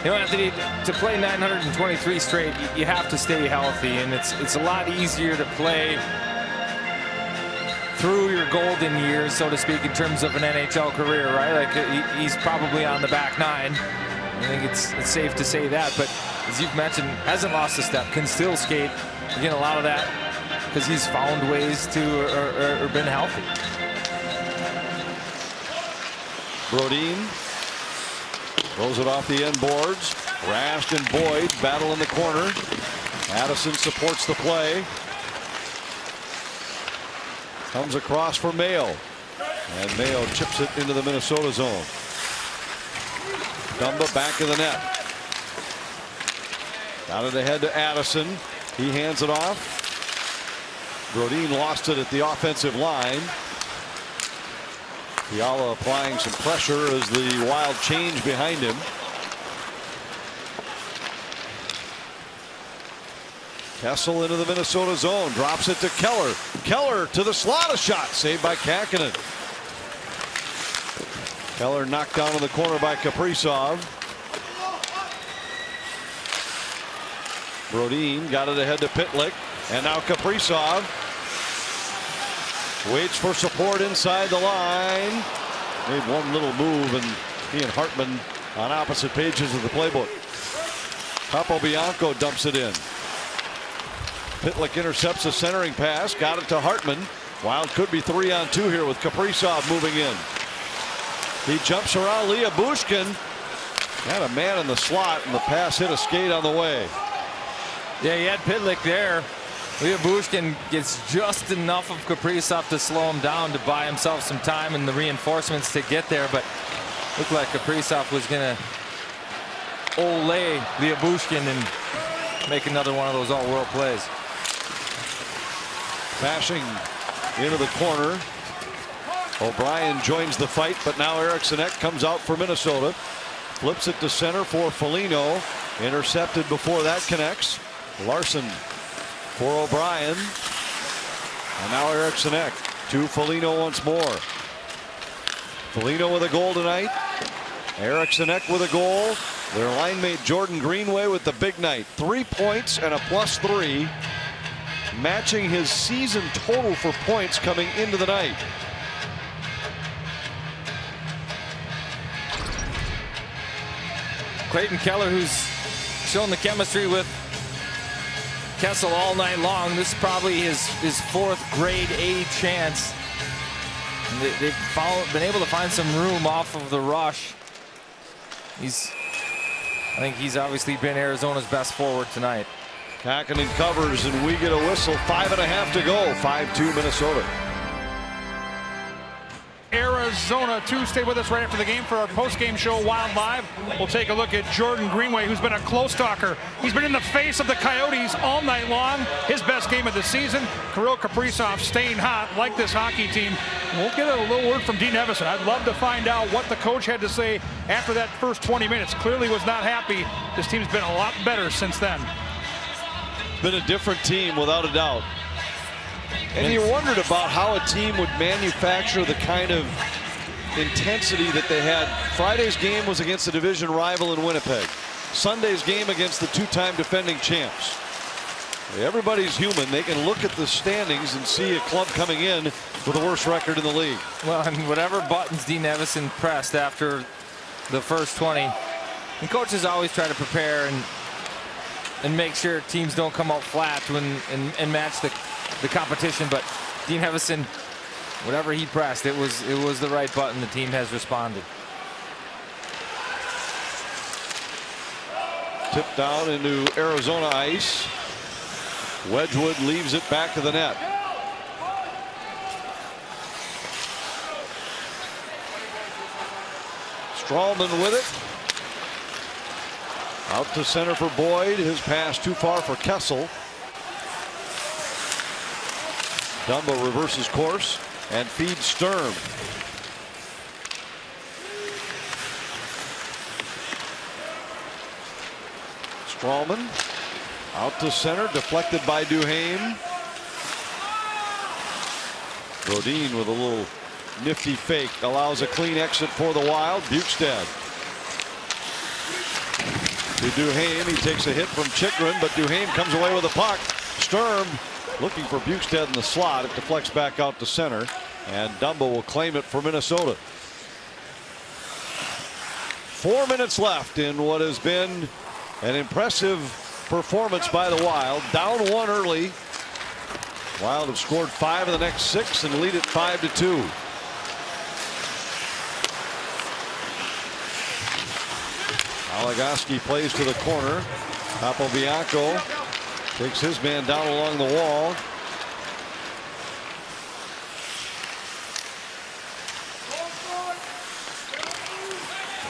Anthony, to play 923 straight, you have to stay healthy, and it's a lot easier to play through your golden years, so to speak, in terms of an NHL career, right? Like he's probably on the back 9. I think it's safe to say that. But as you've mentioned, hasn't lost a step, can still skate. Again, a lot of that because he's found ways to or been healthy. Brodin throws it off the end boards. Rast and Boyd battle in the corner. Addison supports the play. Comes across for Mayo. And Mayo chips it into the Minnesota zone. Dumba back of the net. Got it ahead to Addison. He hands it off. Brodin lost it at the offensive line. Fiala applying some pressure as the Wild change behind him. Kessel into the Minnesota zone, drops it to Keller. Keller to the slot, a shot saved by Kakkonen. Keller knocked down in the corner by Kaprizov. Brodin got it ahead to Pitlick, and now Kaprizov waits for support inside the line. Made one little move, and he and Hartman on opposite pages of the playbook. Capobianco dumps it in. Pitlick intercepts a centering pass, got it to Hartman. Wild could be 3-on-2 here with Kaprizov moving in. He jumps around Leah Bushkin. Got a man in the slot, and the pass hit a skate on the way. Yeah, he had Pitlick there. Leah Bushkin gets just enough of Kaprizov to slow him down to buy himself some time and the reinforcements to get there, but looked like Kaprizov was going to ole Leah Bushkin and make another one of those all-world plays. Bashing into the corner. O'Brien joins the fight, but now Eriksson Ek comes out for Minnesota. Flips it to center for Foligno. Intercepted before that connects. Larson for O'Brien. And now Eriksson Ek to Foligno once more. Foligno with a goal tonight. Eriksson Ek with a goal. Their line mate Jordan Greenway with the big night. 3 points and a +3. Matching his season total for points coming into the night. Clayton Keller, who's shown the chemistry with Kessel all night long. This is probably his 4th grade A chance. They've been able to find some room off of the rush. I think he's obviously been Arizona's best forward tonight. Kakkonen covers, and we get a whistle. 5.5 to go. 5-2 Minnesota. Arizona 2. Stay with us right after the game for our post-game show, Wild Live. We'll take a look at Jordan Greenway, who's been a close talker. He's been in the face of the Coyotes all night long. His best game of the season. Kirill Kaprizov staying hot like this hockey team. We'll get a little word from Dean Evison. I'd love to find out what the coach had to say after that first 20 minutes. Clearly was not happy. This team's been a lot better since then. Been a different team without a doubt. And you wondered about how a team would manufacture the kind of intensity that they had. Friday's game was against a division rival in Winnipeg. Sunday's game against the 2-time defending champs. Everybody's human. They can look at the standings and see a club coming in with the worst record in the league. Well, I mean, whatever buttons Dean Evison pressed after the first 20, and coaches always try to prepare and make sure teams don't come out flat and match the competition. But Dean Evison, whatever he pressed, it was the right button. The team has responded. Tipped down into Arizona ice. Wedgwood leaves it back to the net. Strawman with it. Out to center for Boyd. His pass too far for Kessel. Dumba reverses course and feeds Sturm. Strawman out to center, deflected by Duhaime. Brodin with a little nifty fake allows a clean exit for the Wild. Bukestad to Duhaime. He takes a hit from Chychrun, but Duhaime comes away with a puck. Sturm looking for Bukestad in the slot. It deflects back out to center, and Dumba will claim it for Minnesota. 4 minutes left in what has been an impressive performance by the Wild. Down 1 early. Wild have scored 5 of the next 6 and lead it 5-2. Goligoski plays to the corner. Capobianco takes his man down along the wall.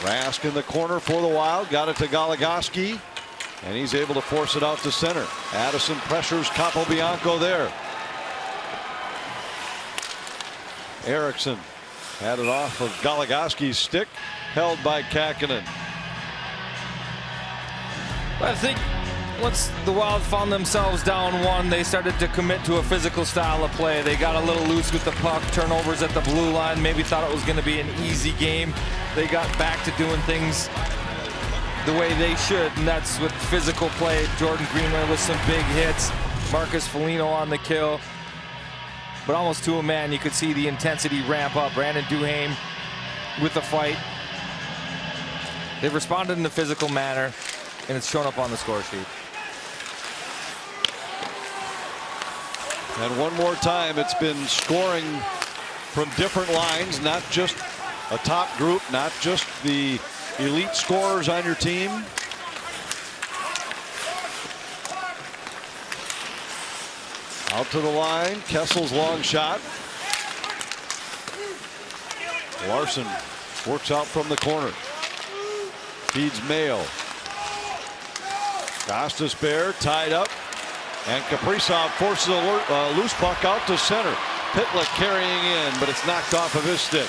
Rask in the corner for the Wild. Got it to Goligoski, and he's able to force it out to center. Addison pressures Capobianco there. Eriksson had it off of Goligoski's stick, held by Kakkonen. I think once the Wild found themselves down 1, they started to commit to a physical style of play. They got a little loose with the puck, turnovers at the blue line, maybe thought it was going to be an easy game. They got back to doing things the way they should, and that's with physical play. Jordan Greenway with some big hits, Marcus Foligno on the kill. But almost to a man, you could see the intensity ramp up. Brandon Duhaime with the fight. They've responded in a physical manner, and it's shown up on the score sheet. And one more time, it's been scoring from different lines, not just a top group, not just the elite scorers on your team. Out to the line, Kessel's long shot. Larson works out from the corner. Feeds Mayo. Gostisbehere tied up. And Kaprizov forces a loose puck out to center. Pitlick carrying in, but it's knocked off of his stick.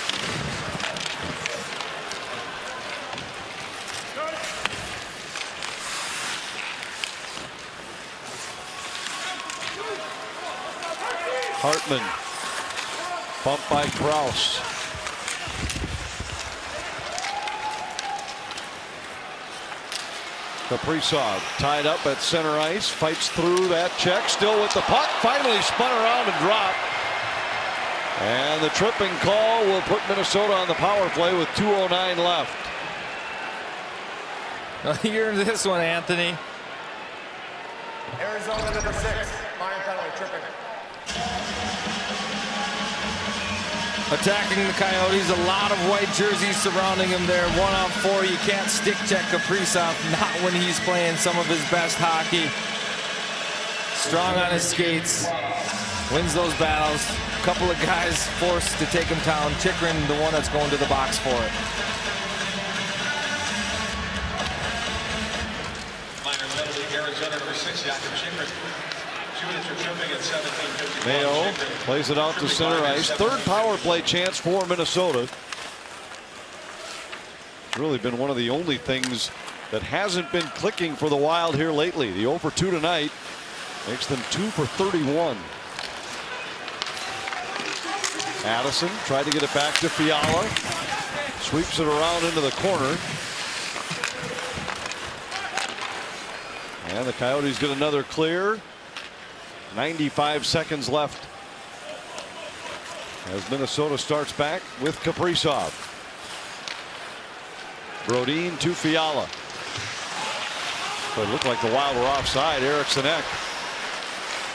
Hartman. Bumped by Krause. Kaprizov tied up at center ice, fights through that check, still with the puck, finally spun around and dropped. And the tripping call will put Minnesota on the power play with 2:09 left. Here's this one, Anthony. Arizona number 6, minor penalty, tripping. Attacking the Coyotes, a lot of white jerseys surrounding him there. 1-on-4, you can't stick check Kaprizov, not when he's playing some of his best hockey. Strong on his skates, wins those battles. A couple of guys forced to take him down. Chychrun, the one that's going to the box for it. Minor penalty, Arizona number 6, Jakob Chychrun. 2 minutes for tripping at 17:50. Mayo plays it out to center ice. Third power play chance for Minnesota. It's really been one of the only things that hasn't been clicking for the Wild here lately. The 0 for 2 tonight makes them 2 for 31. Addison tried to get it back to Fiala. Sweeps it around into the corner. And the Coyotes get another clear. 95 seconds left as Minnesota starts back with Kaprizov. Brodin to Fiala. But it looked like the Wild were offside. Eriksson Ek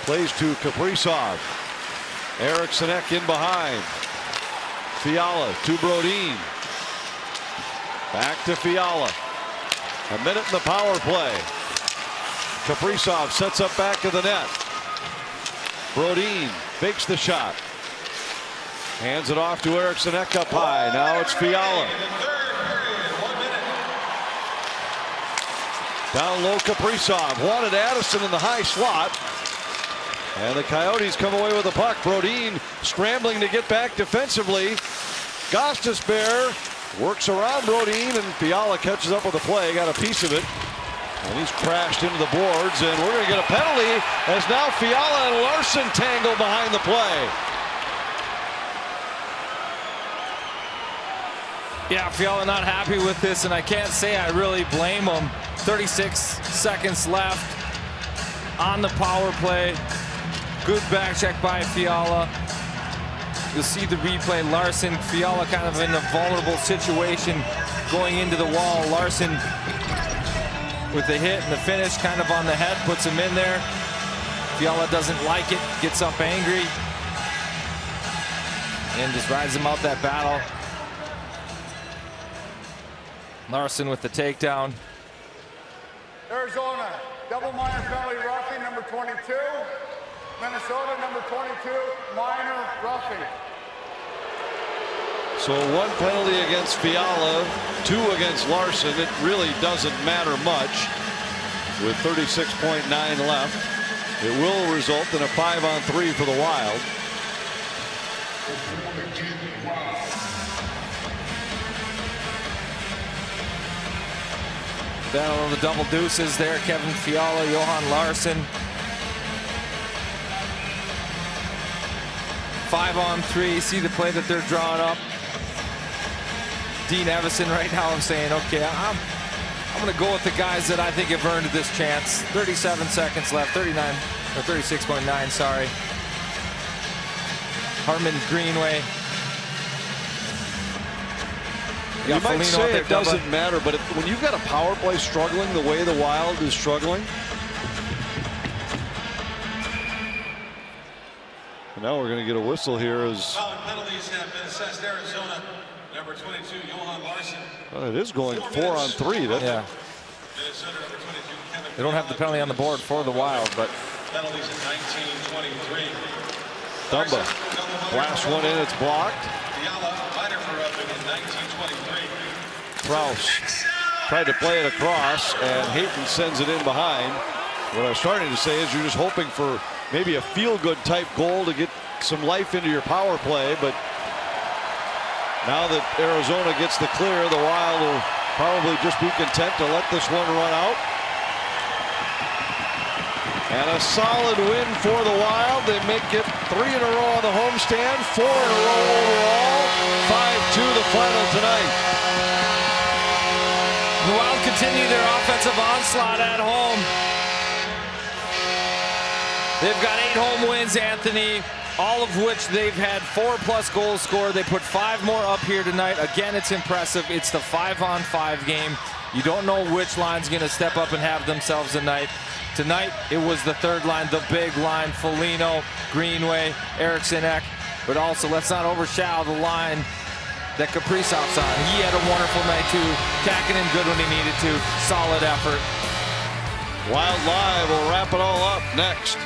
plays to Kaprizov. Eriksson Ek in behind. Fiala to Brodin. Back to Fiala. A minute in the power play. Kaprizov sets up back of the net. Brodin fakes the shot. Hands it off to Eriksson Ek up high. Now it's Fiala. Down low Kaprizov. Wanted Addison in the high slot. And the Coyotes come away with the puck. Brodin scrambling to get back defensively. Gostisbehere works around Brodin, and Fiala catches up with the play. Got a piece of it. And he's crashed into the boards, and we're going to get a penalty as now Fiala and Larson tangle behind the play. Yeah, Fiala not happy with this, and I can't say I really blame him. 36 seconds left on the power play. Good back check by Fiala. You'll see the replay. Larson, Fiala kind of in a vulnerable situation going into the wall. Larson with the hit and the finish kind of on the head, puts him in there. Fiala doesn't like it, gets up angry, and just rides him out that battle. Larson with the takedown. Arizona, double minor penalty roughing, number 22. Minnesota, number 22, minor roughing. So 1 penalty against Fiala, 2 against Larson. It really doesn't matter much with 36.9 left. It will result in a 5-on-3 for the Wild. Down on the double deuces there, Kevin Fiala, Johan Larson. 5-on-3, see the play that they're drawing up. Dean Evison right now I'm saying, okay, I'm going to go with the guys that I think have earned this chance. 37 seconds left, 39, or 36.9, sorry. Hartman, Greenway. You might say it doesn't matter, but when you've got a power play struggling the way the Wild is struggling, And now we're going to get a whistle here as Penalties have been assessed. Arizona, number 22, Johan Larson. it is going 4-on-3. That's Yeah. Minnesota, number 22, Kevin. They don't have the penalty on the board for the Wild, but Penalties in 19-23. Dumba. Blast one in, it's blocked. Fiala, minor for roughing in 19-23. Krause tried to play it across, and Hayton sends it in behind. What I was starting to say is you're just hoping for maybe a feel-good type goal to get some life into your power play, but now that Arizona gets the clear, the Wild will probably just be content to let this one run out. And a solid win for the Wild. They make it 3 in a row on the homestand, 4 in a row overall. 5-2 the final tonight. the Wild continue their offensive onslaught at home. They've got 8 home wins, Anthony, all of which they've had 4+ goals scored. They put 5 more up here tonight. Again, it's impressive. It's the 5-on-5 game. You don't know which line's going to step up and have themselves a night. Tonight, it was the third line, the big line, Foligno, Greenway, Eriksson Ek. But also, let's not overshadow the line that Kaprizov's on. He had a wonderful night, too. Kähkönen good when he needed to. Solid effort. Wild Live will wrap it all up next.